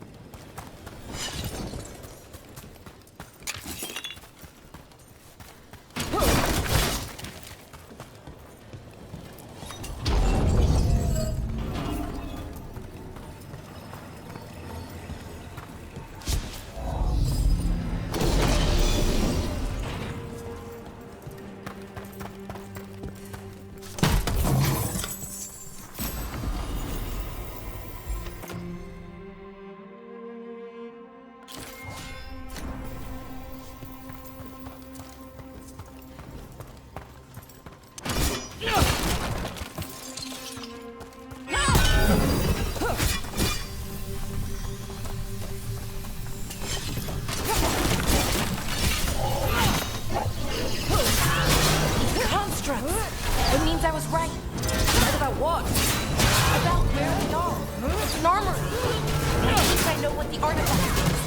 It means I was right. Right about what? About where we are. It's an armory. At least I know what the artifact is.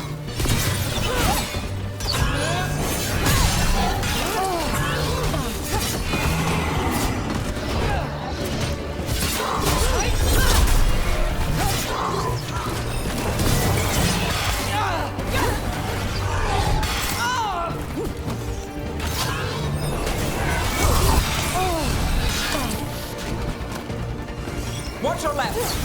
Watch your left!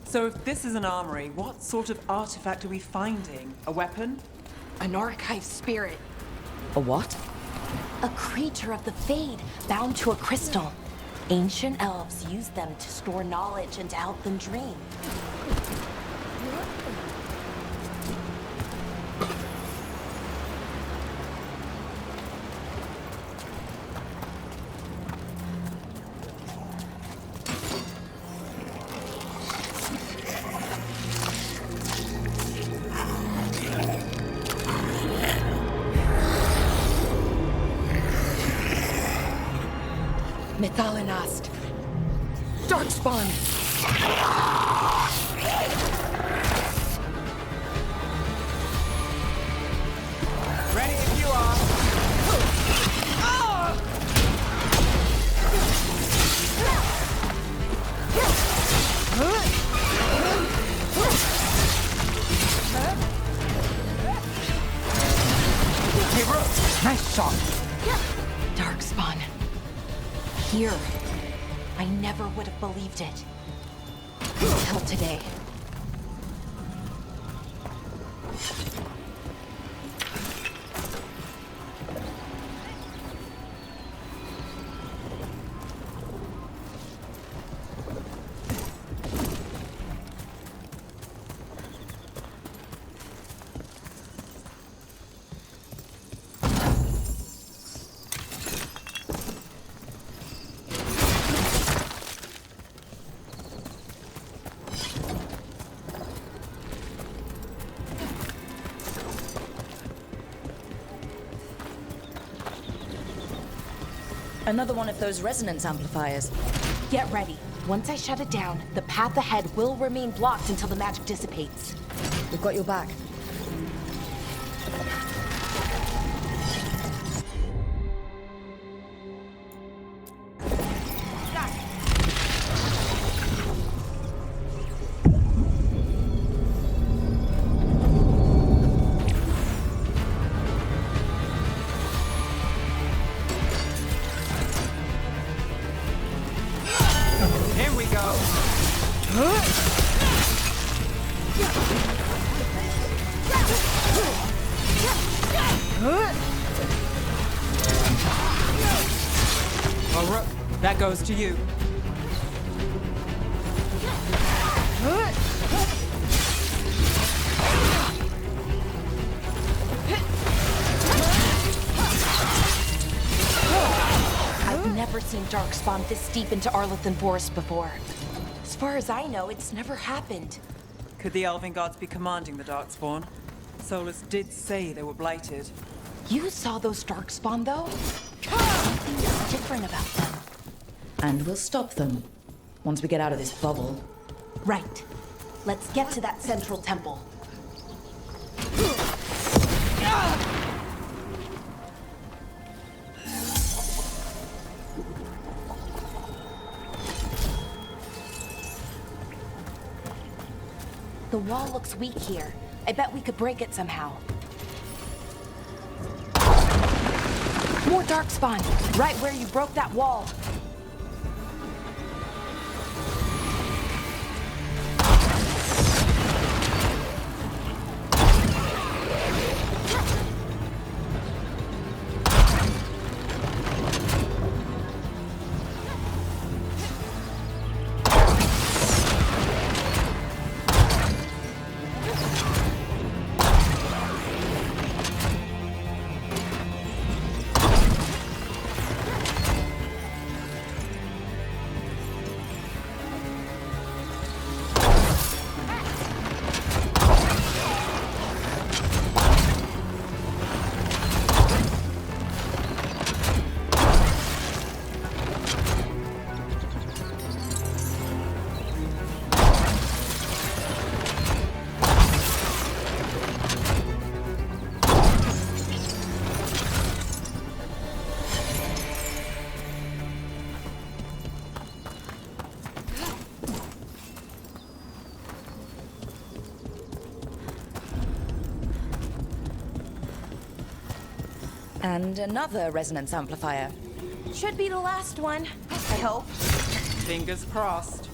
So if this is an armory, what sort of artifact are we finding? A weapon? An archive spirit. A what? A creature of the Fade, bound to a crystal. Ancient elves used them to store knowledge and to help them dream. Methalinast. Darkspawn. Ready if you are. Hey, Rose. Nice shot. Darkspawn. Here. I never would have believed it. Until today. Another one of those resonance amplifiers. Get ready. Once I shut it down, the path ahead will remain blocked until the magic dissipates. We've got your back. That goes to you. darkspawn this deep into Arlethan Forest before. As far as I know, it's never happened. Could the Elven Gods be commanding the Darkspawn? Solas did say they were blighted. You saw those darkspawn, though? Something's different about them. And we'll stop them once we get out of this bubble. Right. Let's get to that central temple. The wall looks weak here. I bet we could break it somehow. More darkspawn, right where you broke that wall. And another resonance amplifier. Should be the last one, I hope. Fingers crossed.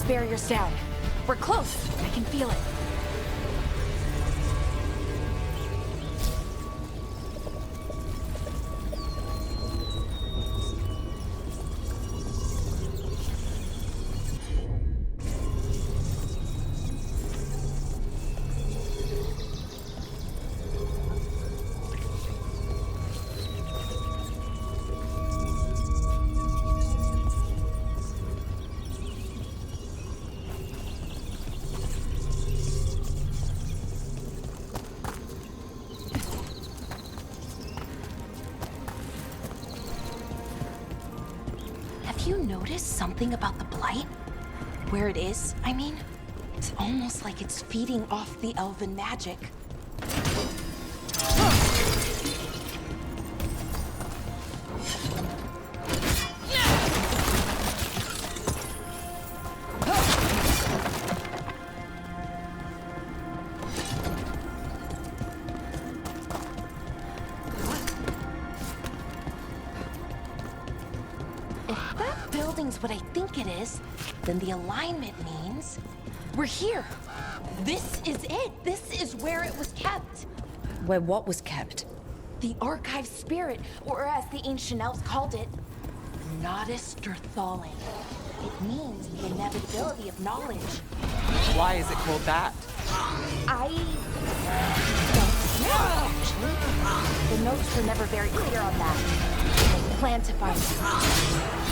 Barrier's down. We're close. I can feel it. Something about the blight? Where it is, I mean? It's almost like it's feeding off the elven magic. What I think it is, then the alignment means we're here. This is it. This is where it was kept. Where what was kept? The archive spirit, or as the ancient elves called it, Nodus Thalin. It means the inevitability of knowledge. Why is it called that? I don't know, actually. The notes were never very clear on that. I plan to find it.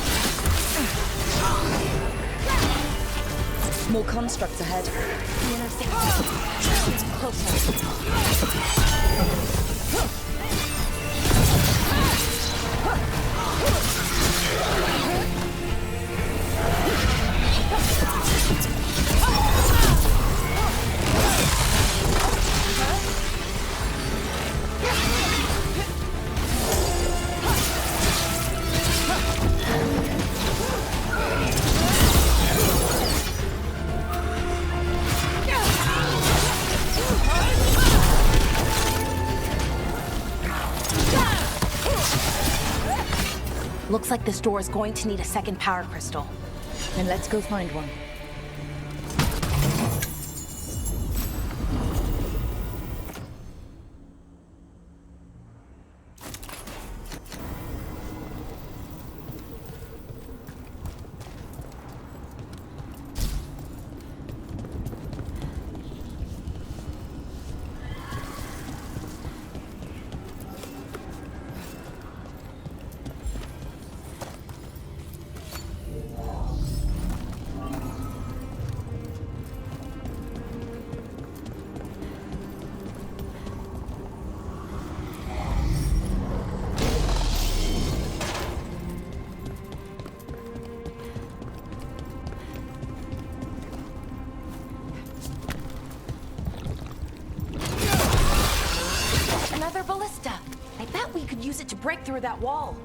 More constructs ahead. The intersection. It's closer. Looks like this door is going to need a second power crystal. Then let's go find one. Another ballista. I bet we could use it to break through that wall.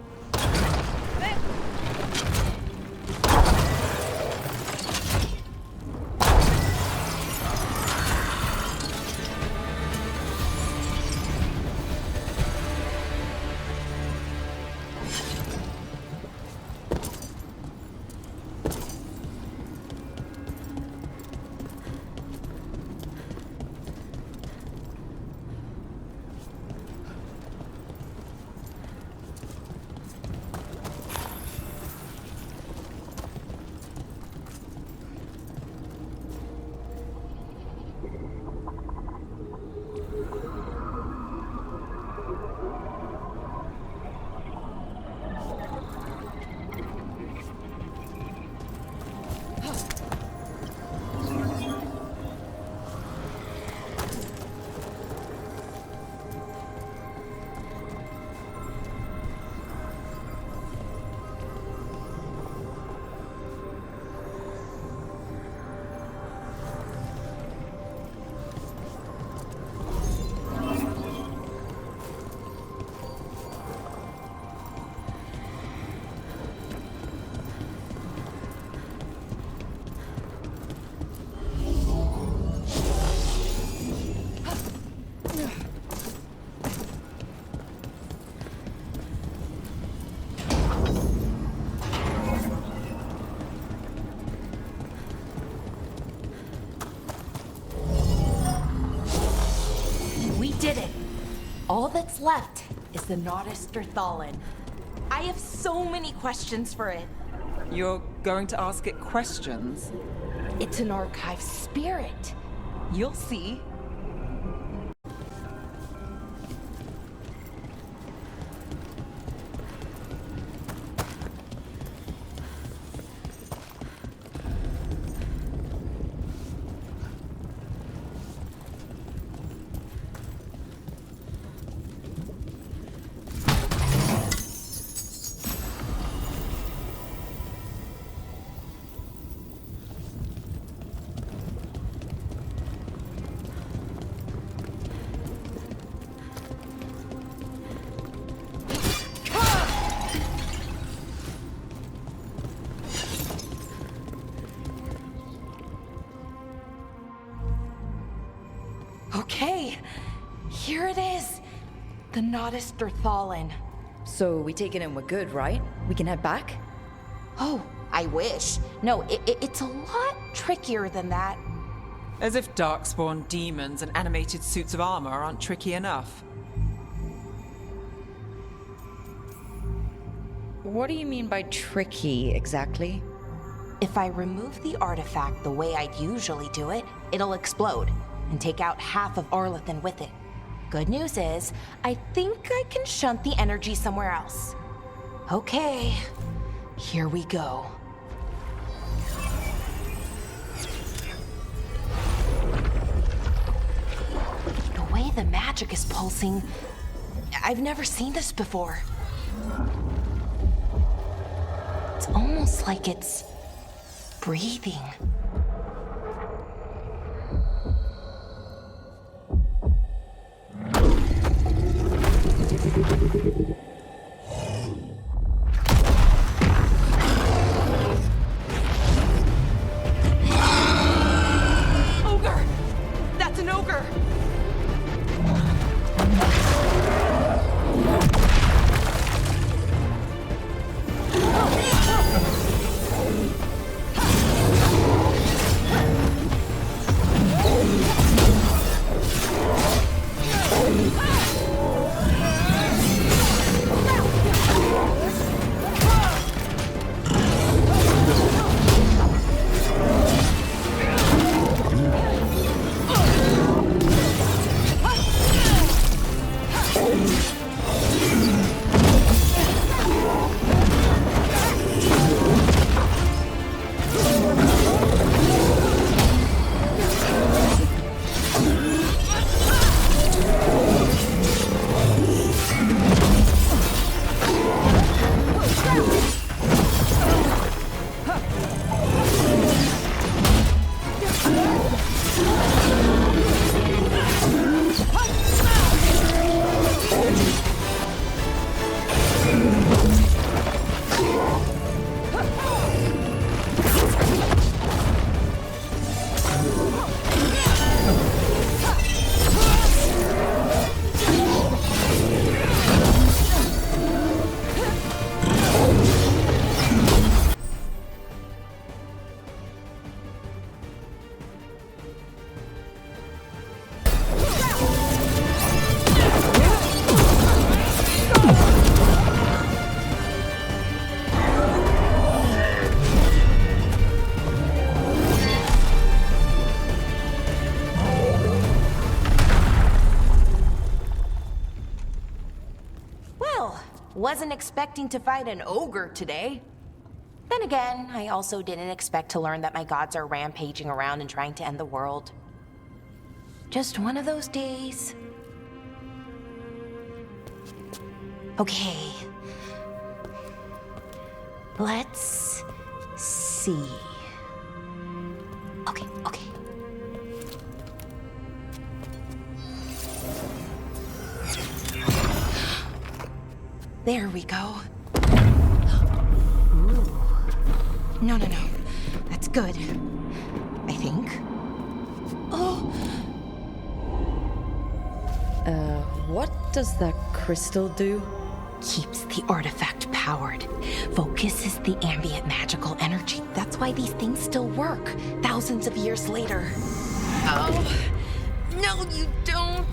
All that's left is the Nodus Thallen. I have so many questions for it. You're going to ask it questions? It's an archive spirit. You'll see. Okay, here it is. The Nodus Thallen. So we take it and we're good, right? We can head back? Oh, I wish. No, it's a lot trickier than that. As if darkspawn demons and animated suits of armor aren't tricky enough. What do you mean by tricky, exactly? If I remove the artifact the way I'd usually do it, it'll explode and take out half of Arlathan with it. Good news is, I think I can shunt the energy somewhere else. Okay, here we go. The way the magic is pulsing, I've never seen this before. It's almost like it's breathing. Ogre! That's an ogre! Wasn't expecting to fight an ogre today. Then again, I also didn't expect to learn that my gods are rampaging around and trying to end the world. Just one of those days. Okay. Let's see. Okay. There we go. Ooh. No. That's good. I think. Oh! What does that crystal do? Keeps the artifact powered. Focuses the ambient magical energy. That's why these things still work, thousands of years later. Oh! No, you don't!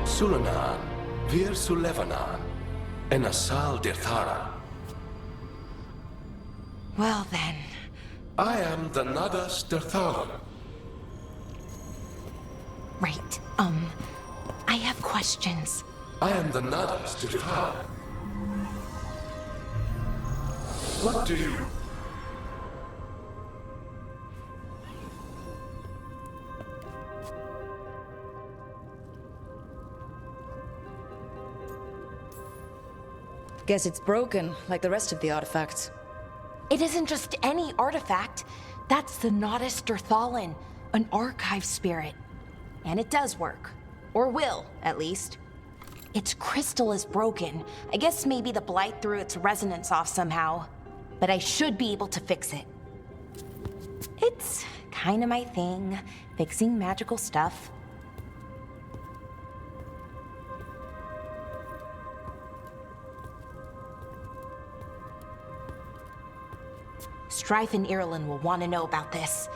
Sulanan, Vir Sulevanan, and Asal Dirthara. Well then. I am the Nadas Dirthalan. Right, I have questions. I am the Nadas Dirthalan. What do you... Guess it's broken, like the rest of the artifacts. It isn't just any artifact. That's the Nadas Dirthalan, an archive spirit. And it does work. Or will, at least. Its crystal is broken. I guess maybe the blight threw its resonance off somehow. But I should be able to fix it. It's kinda my thing, fixing magical stuff. Strife and Irulan will want to know about this.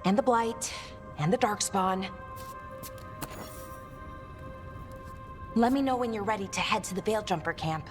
And the Blight, and the Darkspawn. Let me know when you're ready to head to the Veilguard camp.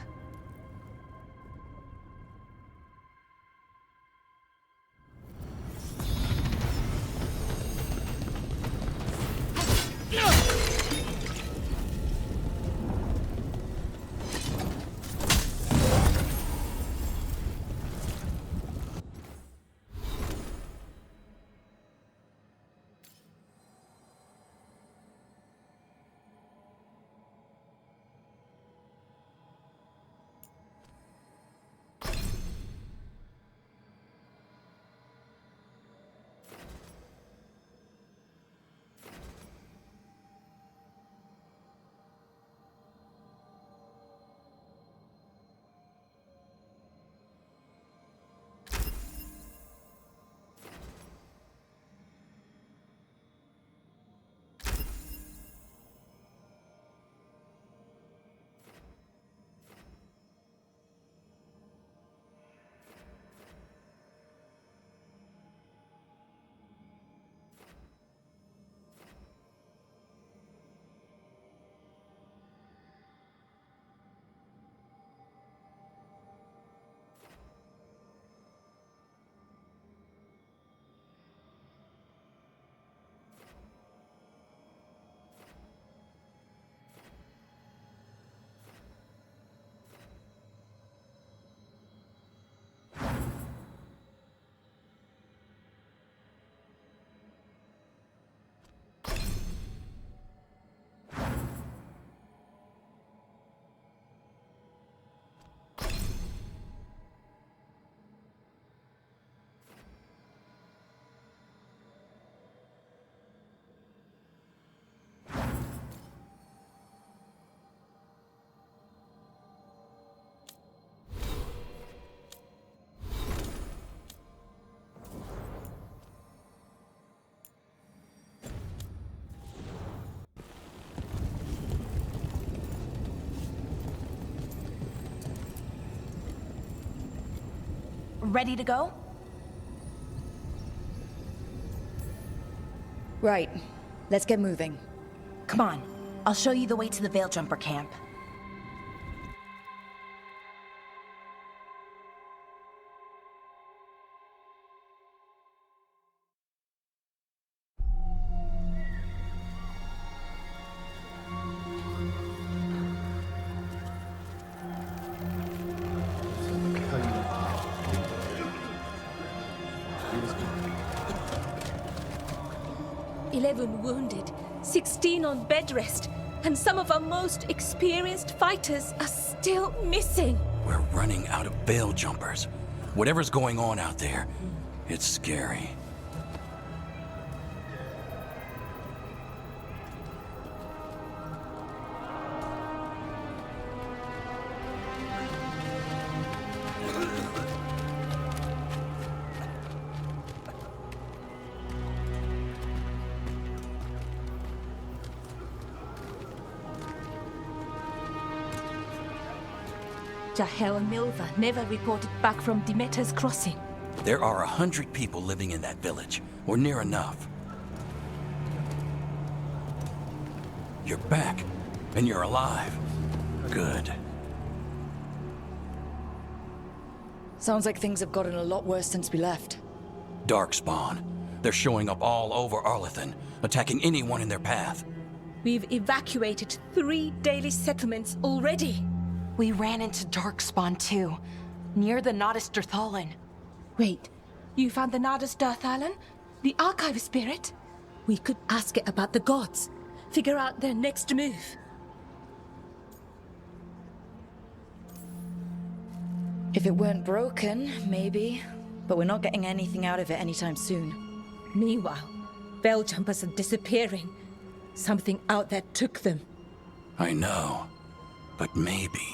ready to go? Right. Let's get moving. Come on. I'll show you the way to the Veilgjumper camp. Wounded, 16 on bed rest, and some of our most experienced fighters are still missing. We're running out of Veiljumpers. Whatever's going on out there, it's scary. Jahel and Milva never reported back from Demeter's crossing. There are 100 people living in that village, or near enough. You're back, and you're alive. Good. Sounds like things have gotten a lot worse since we left. Darkspawn. They're showing up all over Arlethan, attacking anyone in their path. We've evacuated 3 daily settlements already. We ran into Darkspawn too, near the Nodus Dirthalan. Wait, you found the Nodus Dirthalan? The Archive Spirit? We could ask it about the gods. Figure out their next move. If it weren't broken, maybe. But we're not getting anything out of it anytime soon. Meanwhile, Veiljumpers are disappearing. Something out there took them. I know. But maybe,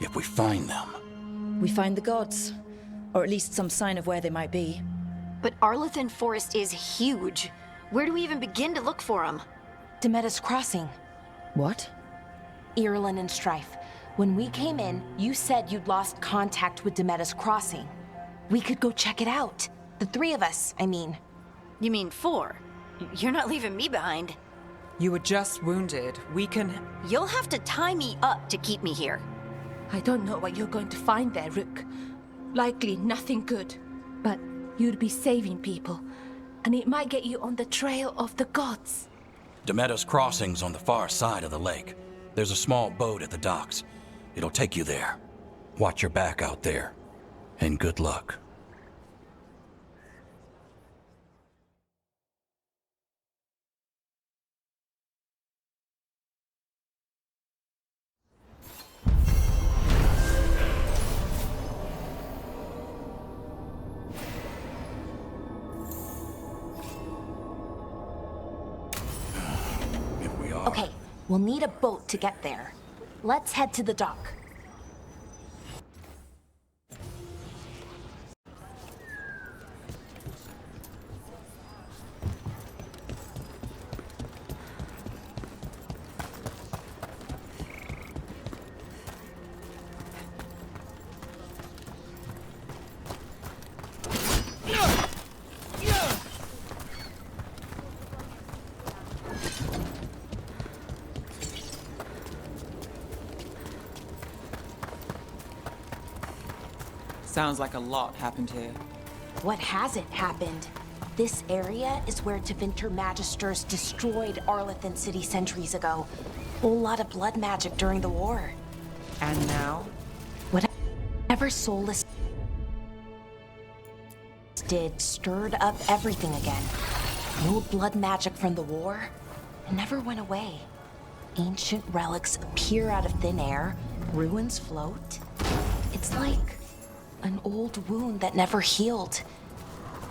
if we find them... We find the gods. Or at least some sign of where they might be. But Arlethan Forest is huge. Where do we even begin to look for them? Demeter's Crossing. What? Irulan and Strife. When we came in, you said you'd lost contact with Demeter's Crossing. We could go check it out. The 3 of us, I mean. You mean 4? You're not leaving me behind. You were just wounded. We can... You'll have to tie me up to keep me here. I don't know what you're going to find there, Rook. Likely nothing good. But you'd be saving people. And it might get you on the trail of the gods. Demeter's Crossing's on the far side of the lake. There's a small boat at the docks. It'll take you there. Watch your back out there. And good luck. Okay, we'll need a boat to get there. Let's head to the dock. Sounds like a lot happened here. What hasn't happened? This area is where Tevinter Magisters destroyed Arlethan City centuries ago. Whole lot of blood magic during the war. And now? Whatever Solas did stirred up everything again. Old blood magic from the war, it never went away. Ancient relics appear out of thin air, ruins float. It's like an old wound that never healed,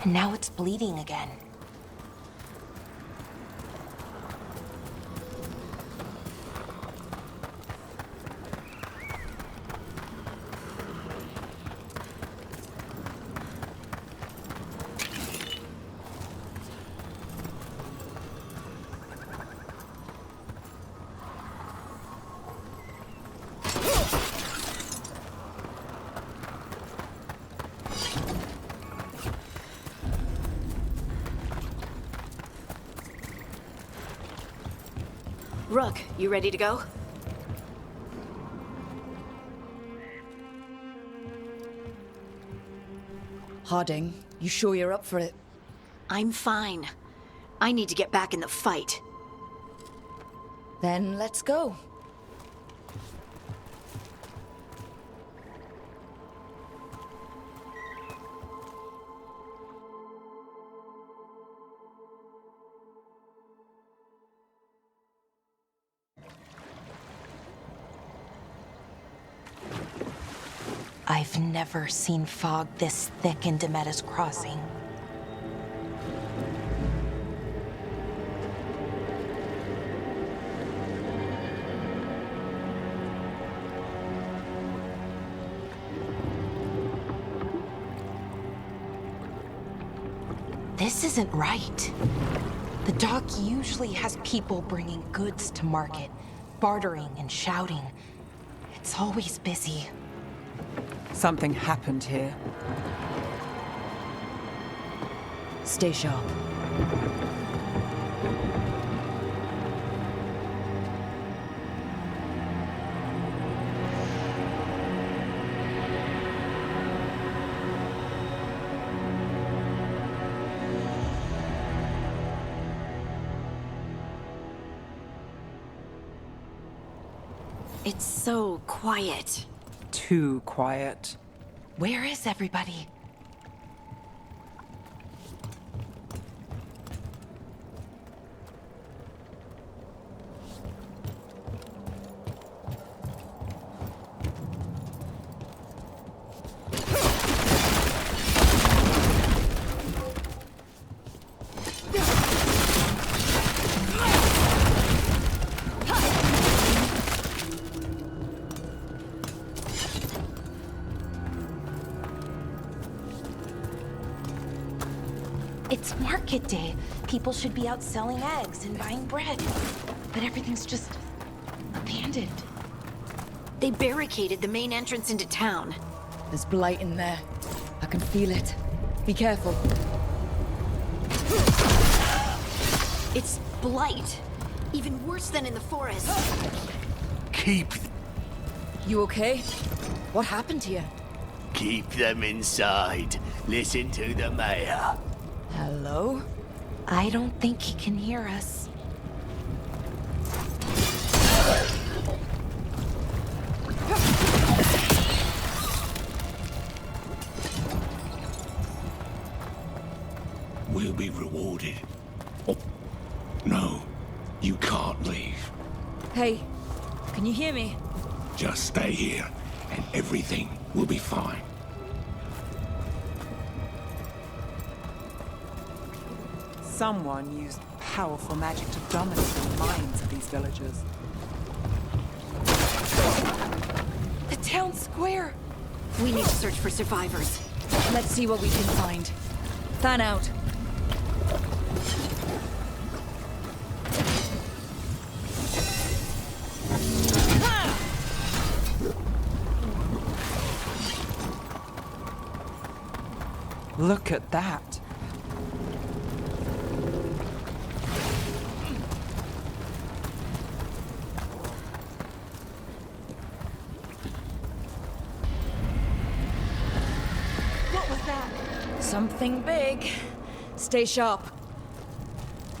and now it's bleeding again. Rook, you ready to go? Harding, you sure you're up for it? I'm fine. I need to get back in the fight. Then let's go. I've never seen fog this thick in Demetta's Crossing. This isn't right. The dock usually has people bringing goods to market, bartering and shouting. It's always busy. Something happened here. Stay sharp. It's so quiet. Too quiet. Where is everybody? It's market day. People should be out selling eggs and buying bread. But everything's just abandoned. They barricaded the main entrance into town. There's blight in there. I can feel it. Be careful. It's blight. Even worse than in the forest. Keep You okay? What happened here? Keep them inside. Listen to the mayor. Hello? I don't think he can hear us. We'll be rewarded. Oh, no, you can't leave. Hey, can you hear me? Just stay here, and everything will be fine. Someone used powerful magic to dominate the minds of these villagers. The town square! We need to search for survivors. Let's see what we can find. Fan out. Look at that. What was that? Something big. Stay sharp.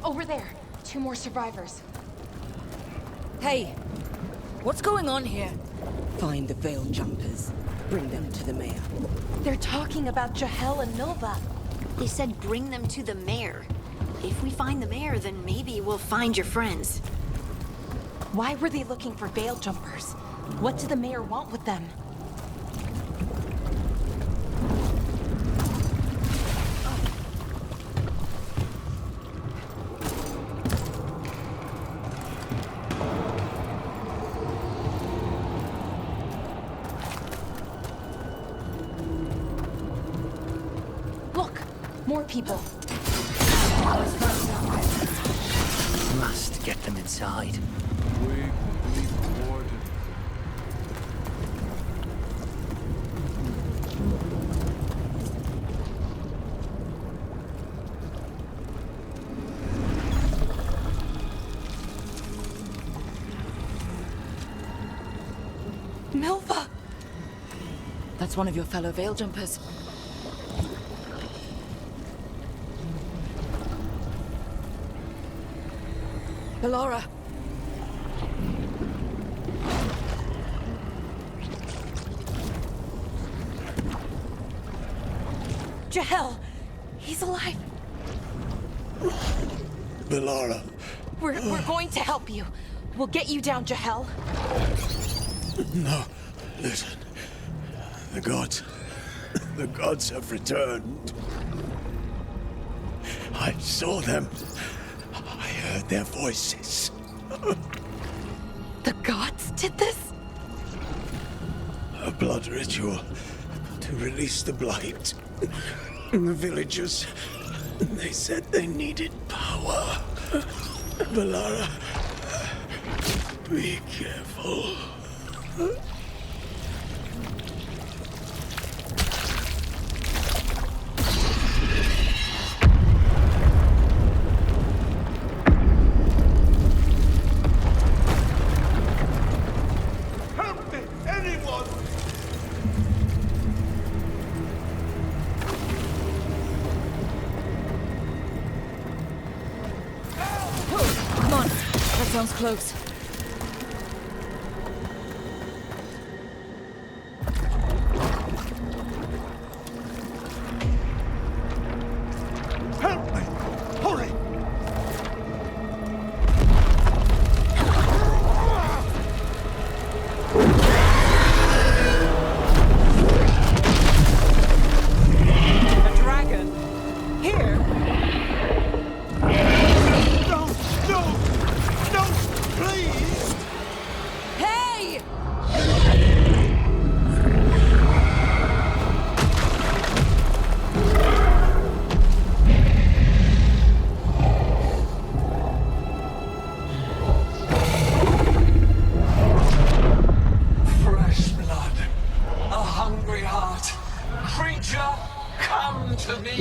Over there. 2 more survivors. Hey, what's going on here? Find the veil jumpers. Bring them to the mayor. They're talking about Jahel and Nova. They said bring them to the mayor. If we find the mayor, then maybe we'll find your friends. Why were they looking for veil jumpers? What did the mayor want with them? Look! More people. Must get them inside. That's one of your fellow Veiljumpers. Bellara! Jahel! He's alive! Bellara. We're going to help you. We'll get you down, Jahel. No, listen. The gods have returned. I saw them. I heard their voices. The gods did this? A blood ritual to release the blight. The villagers, they said they needed power. Bellara, be careful. Help me, anyone! Come on, that sounds close. Help me! Hurry! A dragon? Here? No! No! No! Please! Hey! Fresh blood, a hungry heart. Creature, come to me.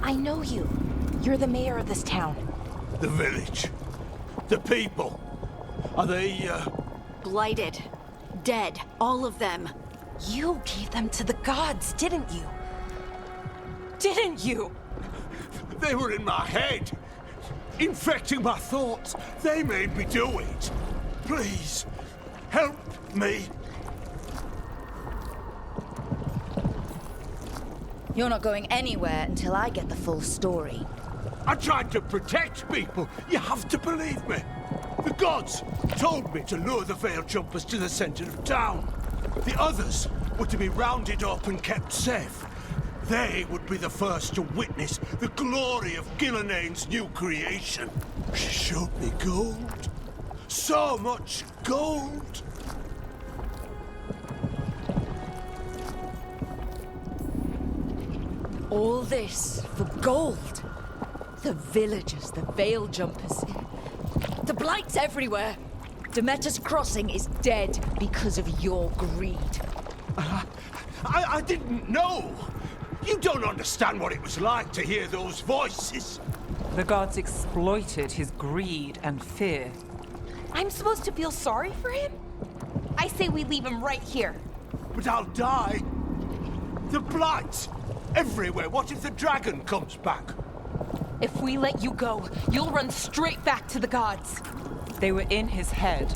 I know you. You're the mayor of this town. The village. The people. Are they, Blighted. Dead. All of them. You gave them to the gods, didn't you? Didn't you? They were in my head, infecting my thoughts. They made me do it. Please, help me. You're not going anywhere until I get the full story. I tried to protect people. You have to believe me. The gods told me to lure the Veiljumpers to the center of town. The others were to be rounded up and kept safe. They would be the first to witness the glory of Gillinane's new creation. She showed me gold. So much gold. All this for gold. The villagers, the Veiljumpers. The blight's everywhere. Demeter's Crossing is dead because of your greed. I didn't know. You don't understand what it was like to hear those voices. The gods exploited his greed and fear. I'm supposed to feel sorry for him? I say we leave him right here. But I'll die. The blight. Everywhere. What if the dragon comes back? If we let you go, you'll run straight back to the gods. They were in his head.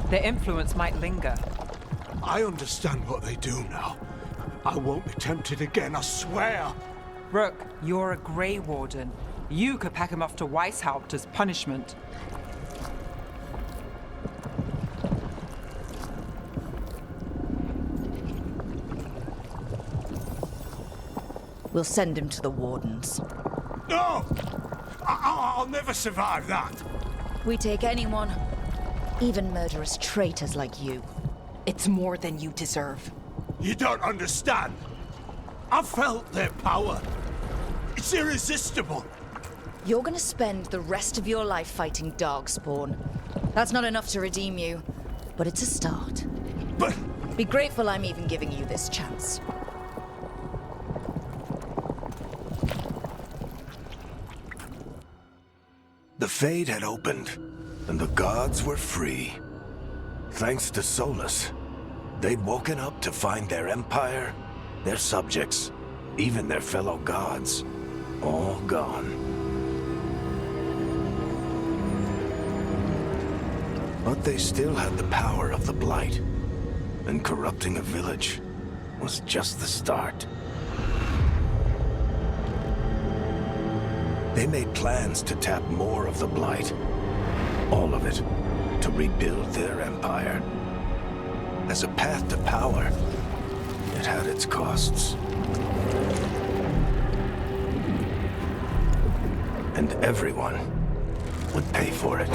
Their influence might linger. I understand what they do now. I won't be tempted again, I swear. Rook, you're a Grey Warden. You could pack him off to Weishaupt as punishment. We'll send him to the Wardens. No! I'll never survive that. We take anyone, even murderous traitors like you. It's more than you deserve. You don't understand. I felt their power. It's irresistible. You're gonna spend the rest of your life fighting Darkspawn. That's not enough to redeem you, but it's a start. But... Be grateful I'm even giving you this chance. The Fade had opened, and the gods were free. Thanks to Solas, they'd woken up to find their empire, their subjects, even their fellow gods, all gone. But they still had the power of the Blight, and corrupting a village was just the start. They made plans to tap more of the Blight, all of it, to rebuild their empire. As a path to power, it had its costs. And everyone would pay for it.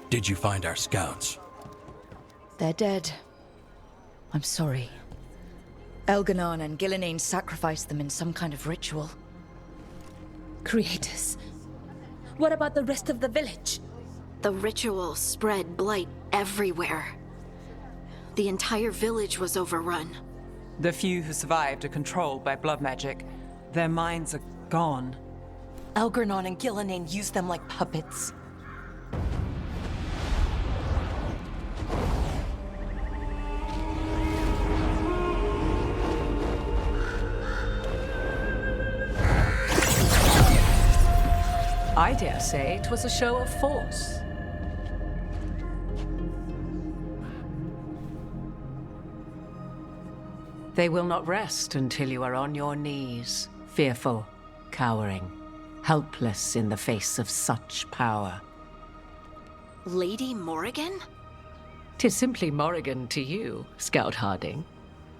Did you find our scouts? They're dead. I'm sorry. Elganon and Gillinane sacrificed them in some kind of ritual. Creators. What about the rest of the village? The ritual spread blight everywhere. The entire village was overrun. The few who survived are controlled by blood magic. Their minds are gone. Elganon and Gillinane used them like puppets. I dare say it was a show of force. They will not rest until you are on your knees, fearful, cowering, helpless in the face of such power. Lady Morrigan? 'Tis simply Morrigan to you, Scout Harding.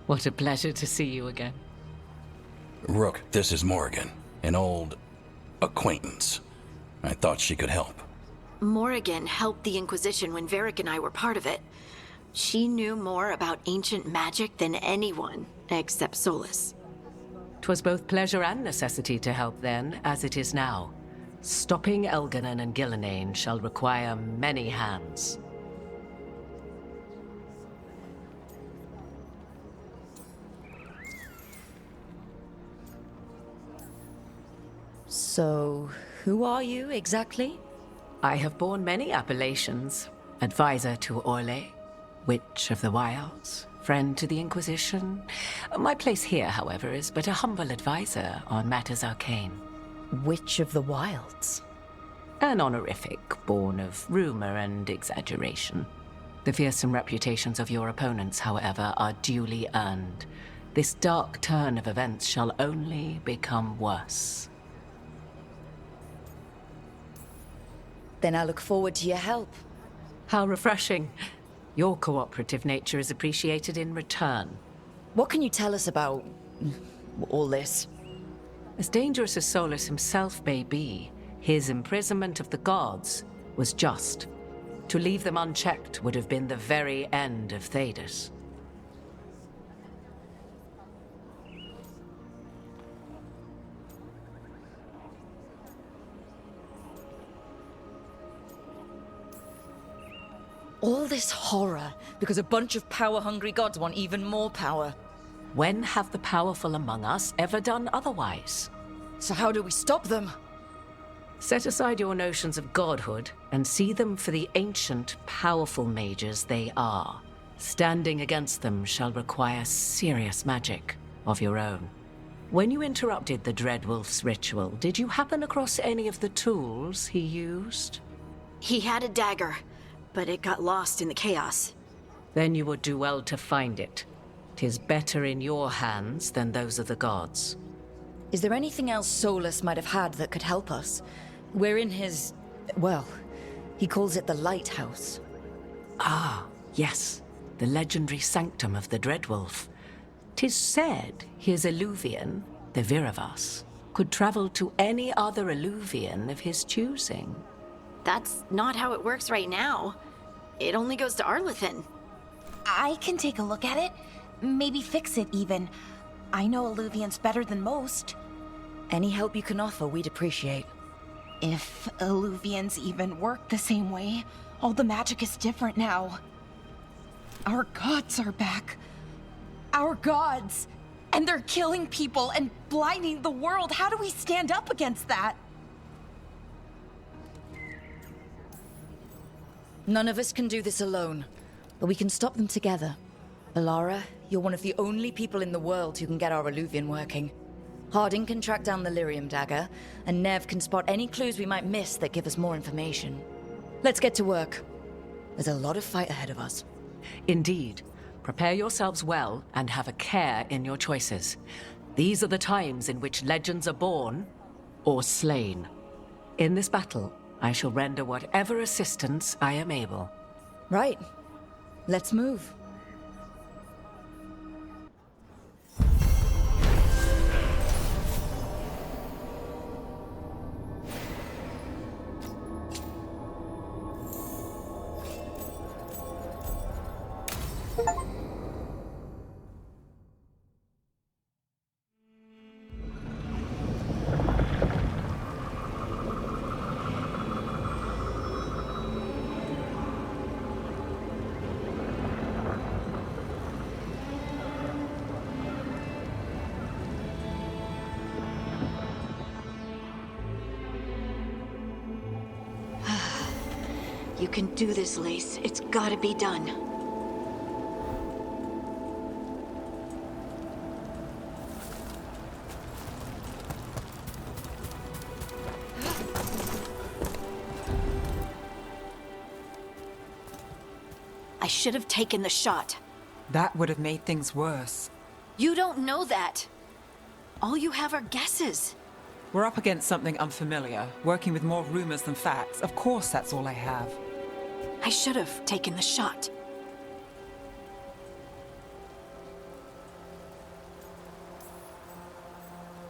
What a pleasure to see you again. Rook, this is Morrigan, an old acquaintance. I thought she could help. Morrigan helped the Inquisition when Varric and I were part of it. She knew more about ancient magic than anyone, except Solas. 'Twas both pleasure and necessity to help then, as it is now. Stopping Elganon and Gillinane shall require many hands. So, who are you exactly? I have borne many appellations. Advisor to Orlais, Witch of the Wilds, friend to the Inquisition. My place here, however, is but a humble advisor on matters arcane. Witch of the Wilds? An honorific born of rumor and exaggeration. The fearsome reputations of your opponents, however, are duly earned. This dark turn of events shall only become worse. Then I look forward to your help. How refreshing. Your cooperative nature is appreciated in return. What can you tell us about all this? As dangerous as Solas himself may be, his imprisonment of the gods was just. To leave them unchecked would have been the very end of Thedas. All this horror because a bunch of power-hungry gods want even more power. When have the powerful among us ever done otherwise? So how do we stop them? Set aside your notions of godhood and see them for the ancient, powerful mages they are. Standing against them shall require serious magic of your own. When you interrupted the Dreadwolf's ritual, did you happen across any of the tools he used? He had a dagger, but it got lost in the chaos. Then you would do well to find it. 'Tis better in your hands than those of the gods. Is there anything else Solas might have had that could help us? We're in his... well, he calls it the Lighthouse. Ah, yes. The legendary sanctum of the Dreadwolf. 'Tis said his Illuvian, the Viravas, could travel to any other Illuvian of his choosing. That's not how it works right now. It only goes to Arlethan. I can take a look at it. Maybe fix it, even. I know Illuvians better than most. Any help you can offer, we'd appreciate. If Illuvians even work the same way, all the magic is different now. Our gods are back. Our gods! And they're killing people and blinding the world. How do we stand up against that? None of us can do this alone, but we can stop them together. Bellara, you're one of the only people in the world who can get our Illuvian working. Harding can track down the Lyrium dagger, and Neve can spot any clues we might miss that give us more information. Let's get to work. There's a lot of fight ahead of us. Indeed. Prepare yourselves well and have a care in your choices. These are the times in which legends are born or slain. In this battle, I shall render whatever assistance I am able. Right. Let's move. You can do this, Lace. It's gotta be done. I should have taken the shot. That would have made things worse. You don't know that. All you have are guesses. We're up against something unfamiliar, working with more rumors than facts. Of course, that's all I have. I should have taken the shot.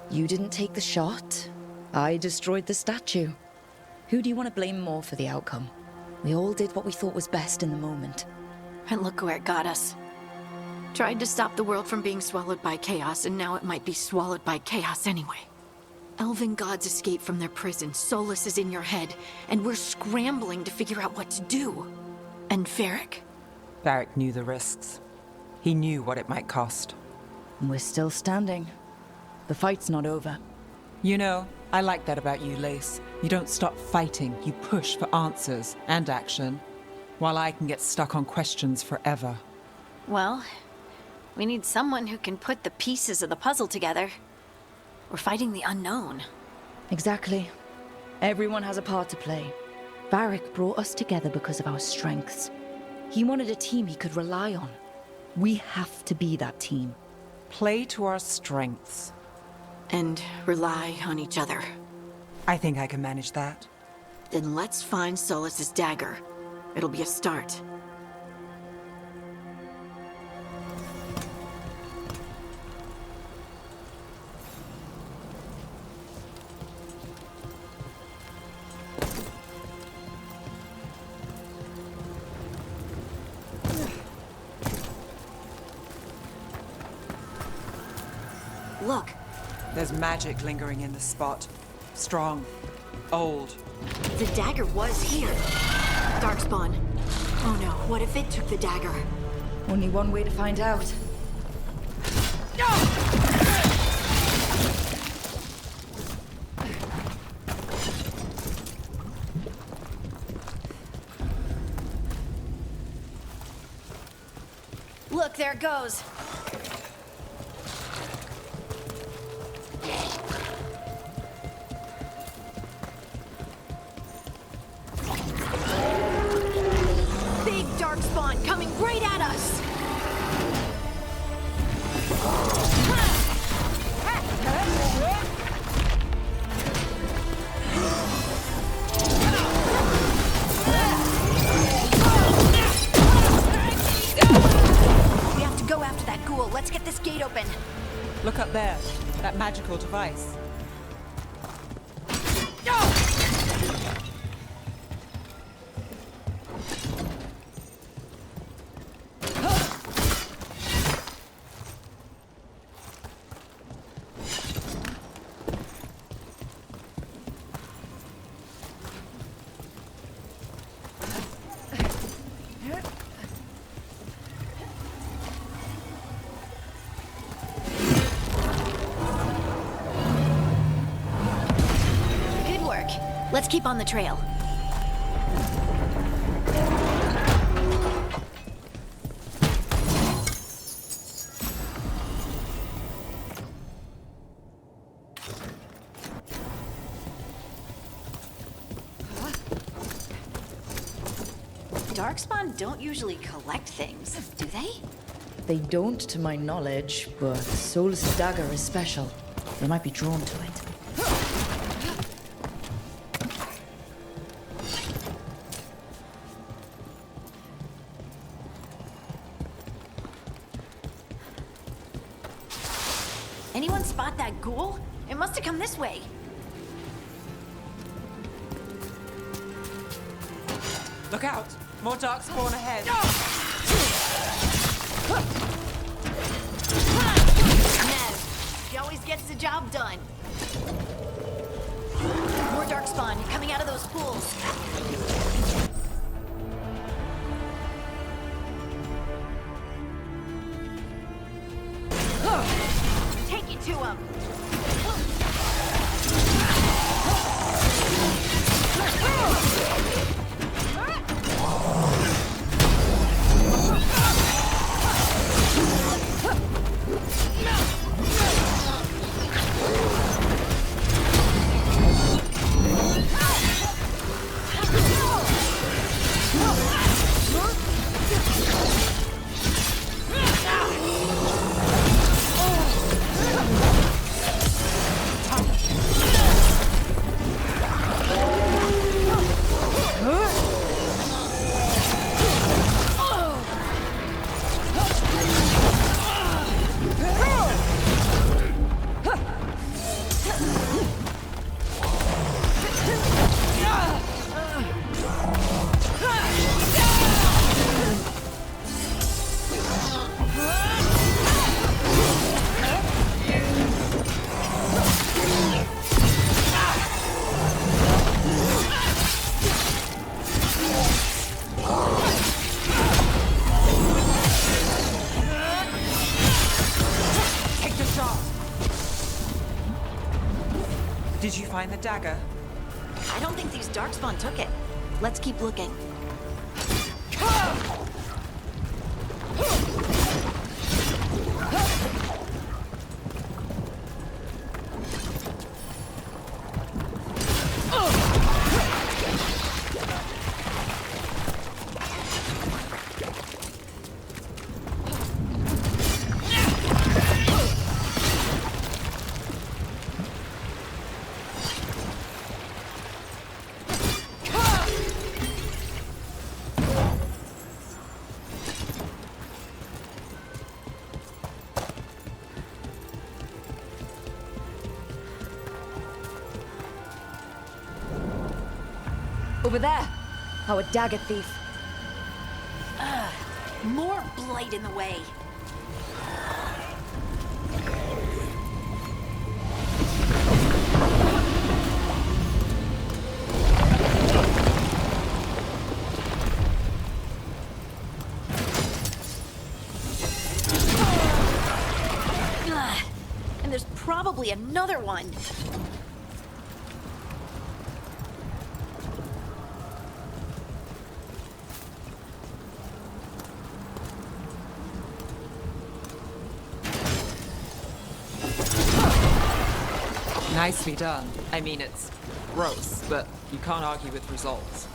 You didn't take the shot. I destroyed the statue. Who do you want to blame more for the outcome? We all did what we thought was best in the moment. And look where it got us. Tried to stop the world from being swallowed by chaos, and now it might be swallowed by chaos anyway. Elven gods escaped from their prison, Solas is in your head, and we're scrambling to figure out what to do. And Varric? Varric knew the risks. He knew what it might cost. And we're still standing. The fight's not over. You know, I like that about you, Lace. You don't stop fighting, you push for answers and action, while I can get stuck on questions forever. Well, we need someone who can put the pieces of the puzzle together. We're fighting the unknown. Exactly. Everyone has a part to play. Varric brought us together because of our strengths. He wanted a team he could rely on. We have to be that team. Play to our strengths. And rely on each other. I think I can manage that. Then let's find Solas's dagger. It'll be a start. Look. There's magic lingering in the spot. Strong. Old. The dagger was here. Darkspawn. Oh no, what if it took the dagger? Only one way to find out. Look, there it goes. Big darkspawn coming right at us. We have to go after that ghoul. Let's get this gate open. Look up there. That magical device. Let's keep on the trail. Darkspawn don't usually collect things, do they? They don't, to my knowledge, but Solas' dagger is special. They might be drawn to it. Anyone spot that ghoul? It must have come this way. Look out! More darkspawn ahead. Neve, she always gets the job done. More darkspawn coming out of those pools. Take it to him. Did you find the dagger? I don't think these darkspawn took it. Let's keep looking. Over there! Our dagger thief. More blight in the way. And there's probably another one. Nicely done. I mean, it's gross, but you can't argue with results.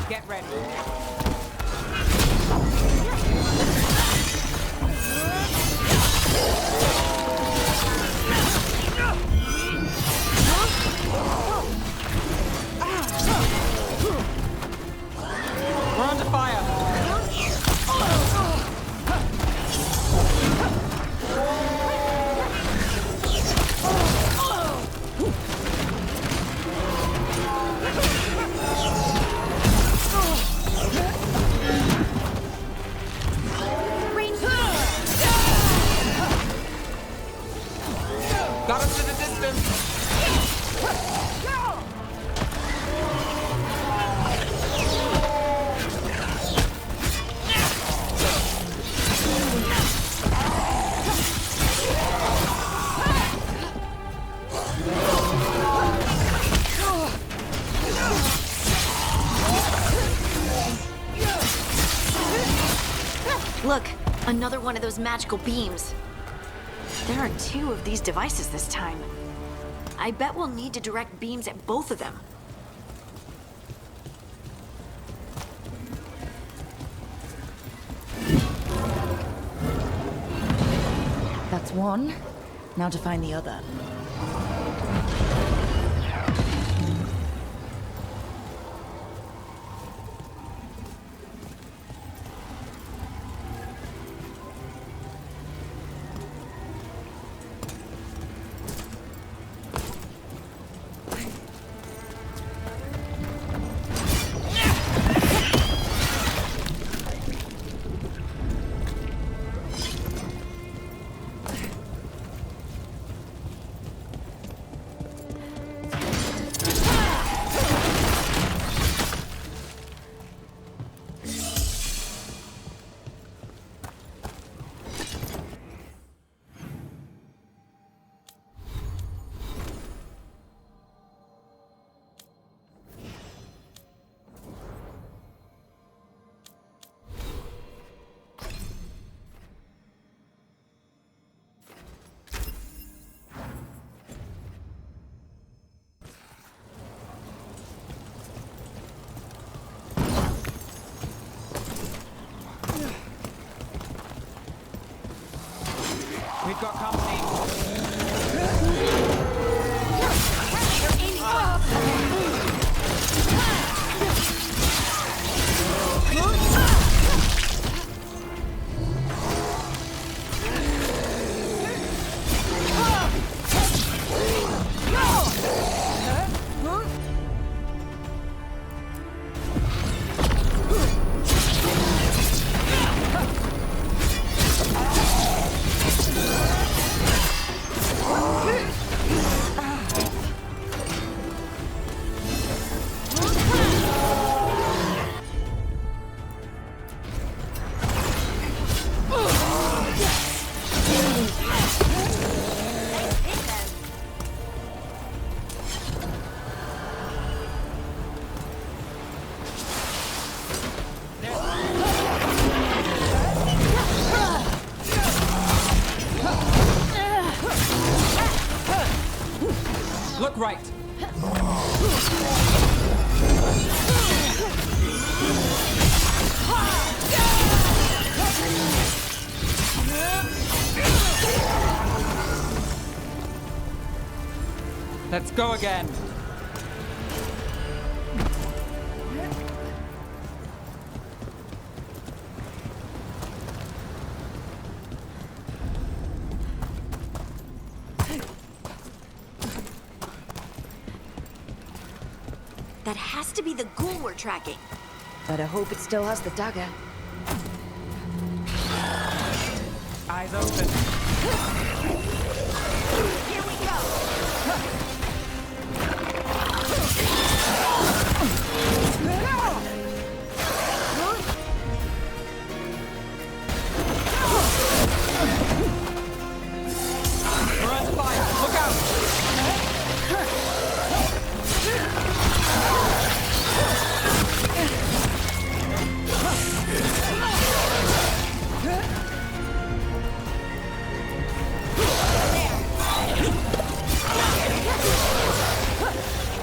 Get ready. We're under fire. Got us to the distance. Look, another one of those magical beams. There are 2 of these devices this time. I bet we'll need to direct beams at both of them. That's one. Now to find the other. We've got company. right. Let's go again. That has to be the ghoul we're tracking. Better hope it still has the dagger. Eyes open. Here we go. We're on fire. Look out!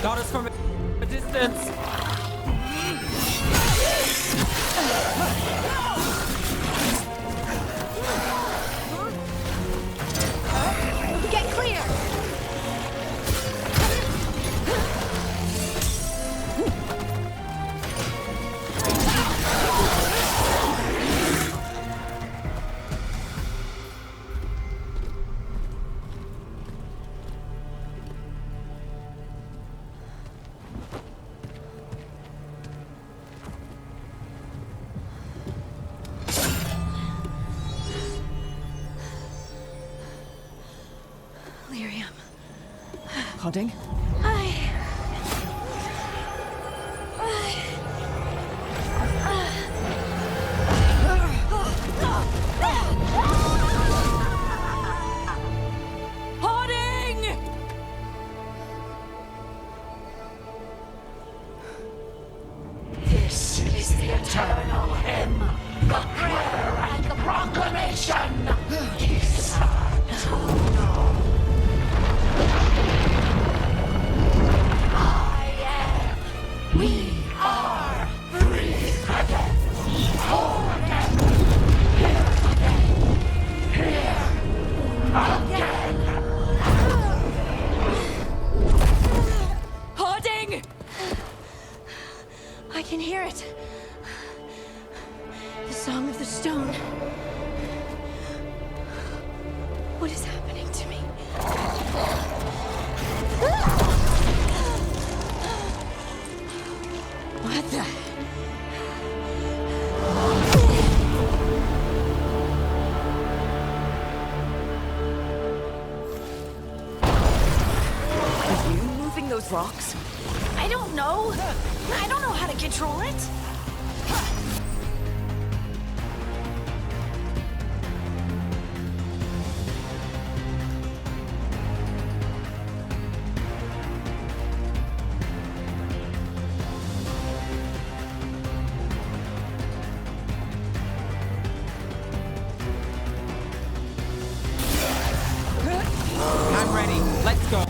Got us from a distance. Get clear. Lyrium. Hodding? Hoarding! This is the eternal hymn, the prayer and the proclamation. We are free again. Whole again. Here again. Hoarding! I can hear it. The song of the stone. What is happening to me? What the? Are you moving those rocks? I don't know. I don't know how to control it. I'm ready. Let's go.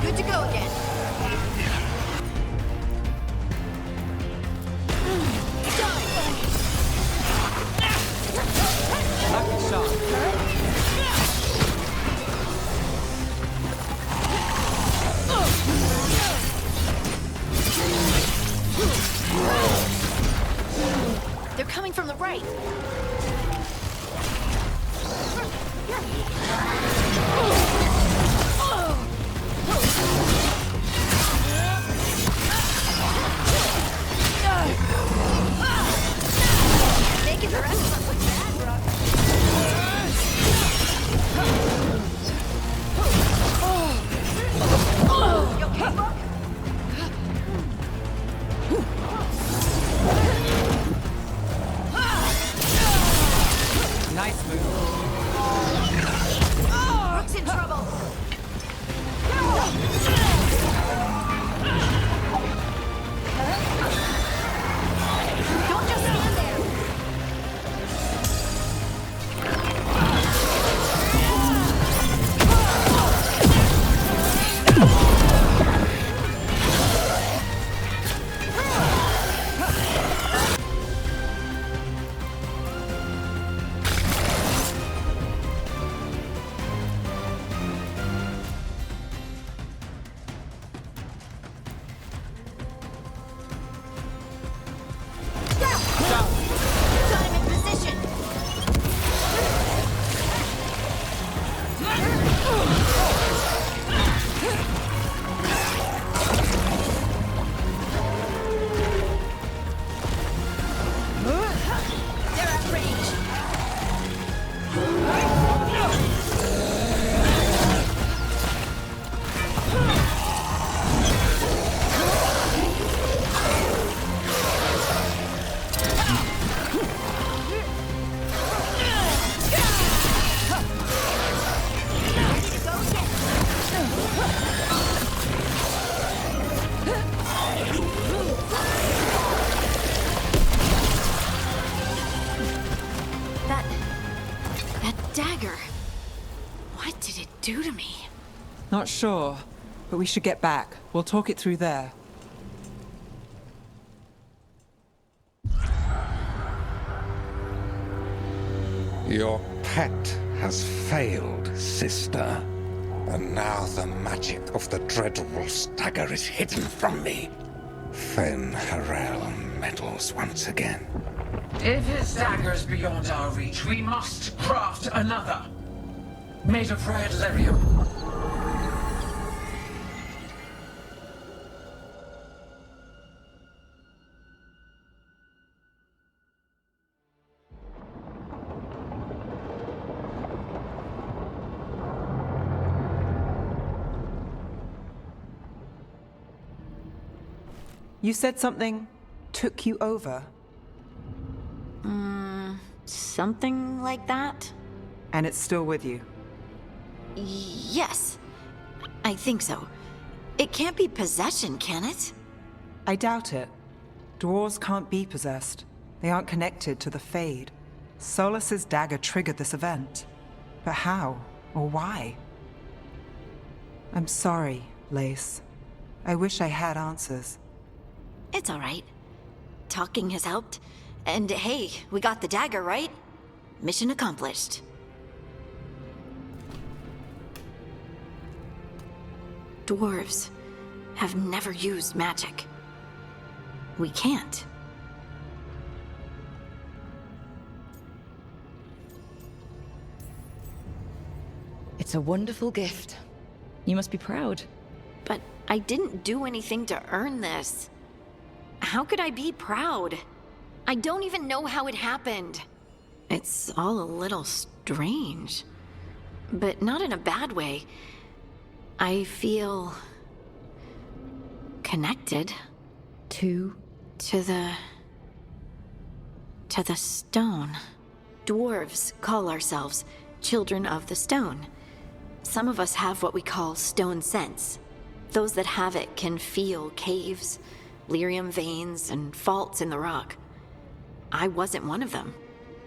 Good to go again. Lucky shot. They're coming from the right. Not sure, but we should get back. We'll talk it through there. Your pet has failed, sister. And now the magic of the Dreadwolf's dagger is hidden from me. Fenrirel meddles once again. If his dagger's beyond our reach, we must craft another. Made of red Lyrium. You said something took you over? Something like that? And it's still with you? Yes. I think so. It can't be possession, can it? I doubt it. Dwarves can't be possessed. They aren't connected to the Fade. Solas's dagger triggered this event. But how? Or why? I'm sorry, Lace. I wish I had answers. It's all right. Talking has helped. And hey, we got the dagger, right? Mission accomplished. Dwarves have never used magic. We can't. It's a wonderful gift. You must be proud. But I didn't do anything to earn this. How could I be proud? I don't even know how it happened. It's all a little strange. But not in a bad way. I feel... connected. To the stone. Dwarves call ourselves children of the stone. Some of us have what we call stone sense. Those that have it can feel caves, Lyrium veins, and faults in the rock. I wasn't one of them.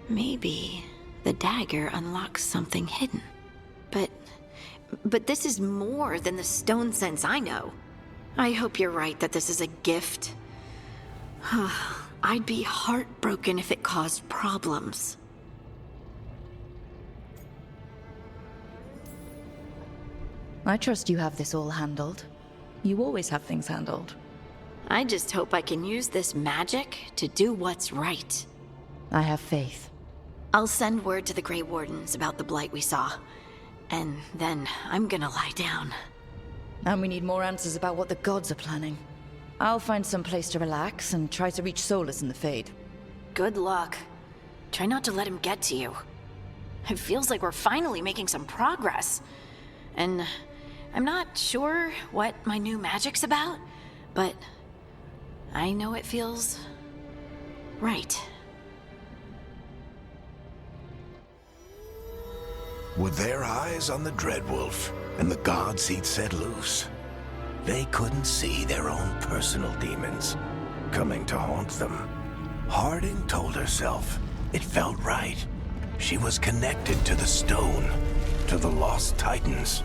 Maybe the dagger unlocks something hidden. But this is more than the stone sense I know. I hope you're right that this is a gift. I'd be heartbroken if it caused problems. I trust you have this all handled. You always have things handled. I just hope I can use this magic to do what's right. I have faith. I'll send word to the Grey Wardens about the blight we saw. And then I'm gonna lie down. And we need more answers about what the gods are planning. I'll find some place to relax and try to reach Solas in the Fade. Good luck. Try not to let him get to you. It feels like we're finally making some progress. And I'm not sure what my new magic's about, but I know it feels right. With their eyes on the Dreadwolf and the gods he'd set loose, they couldn't see their own personal demons coming to haunt them. Harding told herself it felt right. She was connected to the stone, to the lost titans,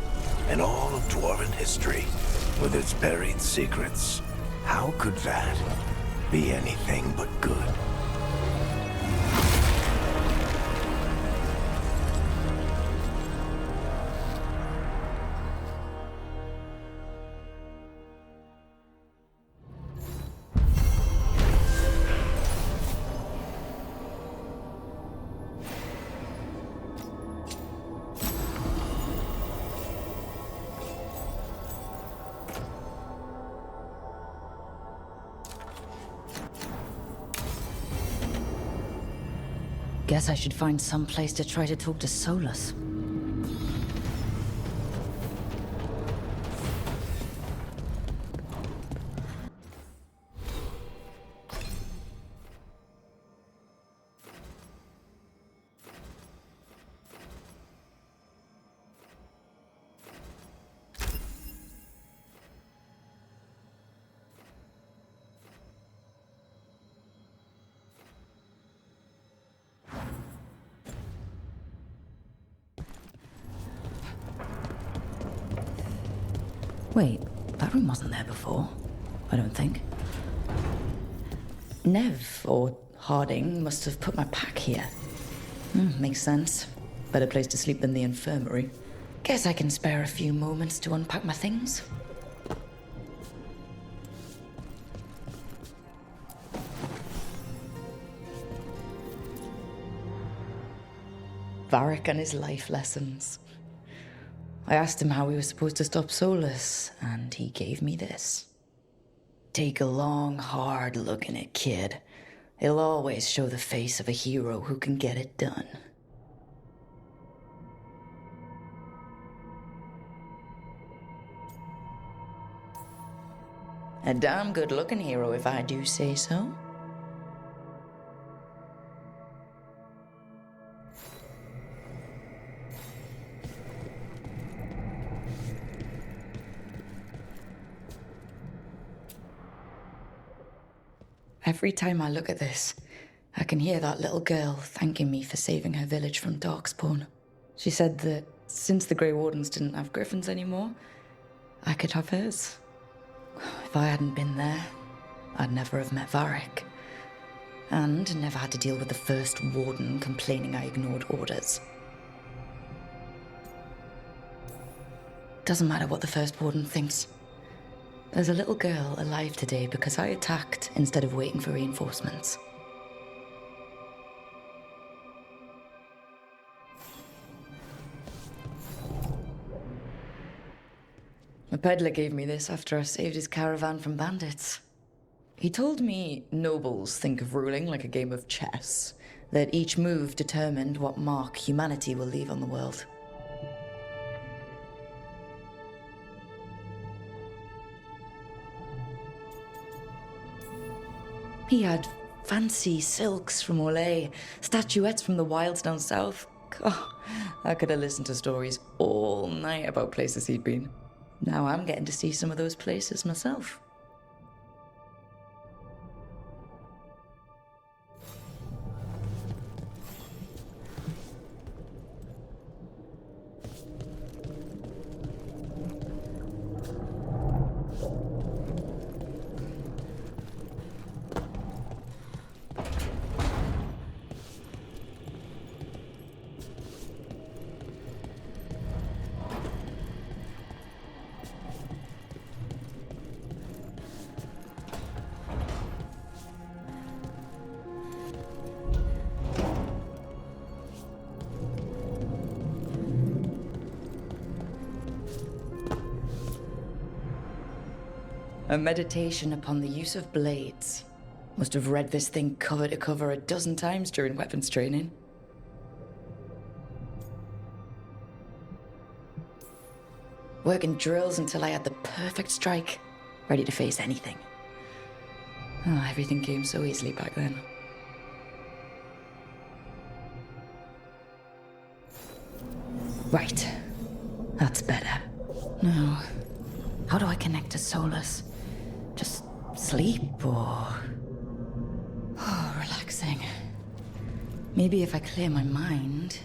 and all of Dwarven history, with its buried secrets. How could that be anything but good? Guess I should find some place to try to talk to Solas. Wait, that room wasn't there before. I don't think. Neve, or Harding, must have put my pack here. Makes sense. Better place to sleep than the infirmary. Guess I can spare a few moments to unpack my things. Varric and his life lessons. I asked him how we were supposed to stop Solas, and he gave me this. Take a long, hard look in it, kid. It'll always show the face of a hero who can get it done. A damn good-looking hero, if I do say so. Every time I look at this, I can hear that little girl thanking me for saving her village from Darkspawn. She said that since the Grey Wardens didn't have griffins anymore, I could have hers. If I hadn't been there, I'd never have met Varric. And never had to deal with the first warden complaining I ignored orders. Doesn't matter what the first warden thinks. There's a little girl alive today because I attacked instead of waiting for reinforcements. A peddler gave me this after I saved his caravan from bandits. He told me nobles think of ruling like a game of chess, that each move determined what mark humanity will leave on the world. He had fancy silks from Orlais, statuettes from the wilds down south. Oh, I could have listened to stories all night about places he'd been. Now I'm getting to see some of those places myself. A meditation upon the use of blades. Must have read this thing cover to cover a dozen times during weapons training. Working drills until I had the perfect strike, ready to face anything. Oh, everything came so easily back then. Right. That's better. Now, how do I connect to Solas? Just sleep or... Oh, relaxing. Maybe if I clear my mind,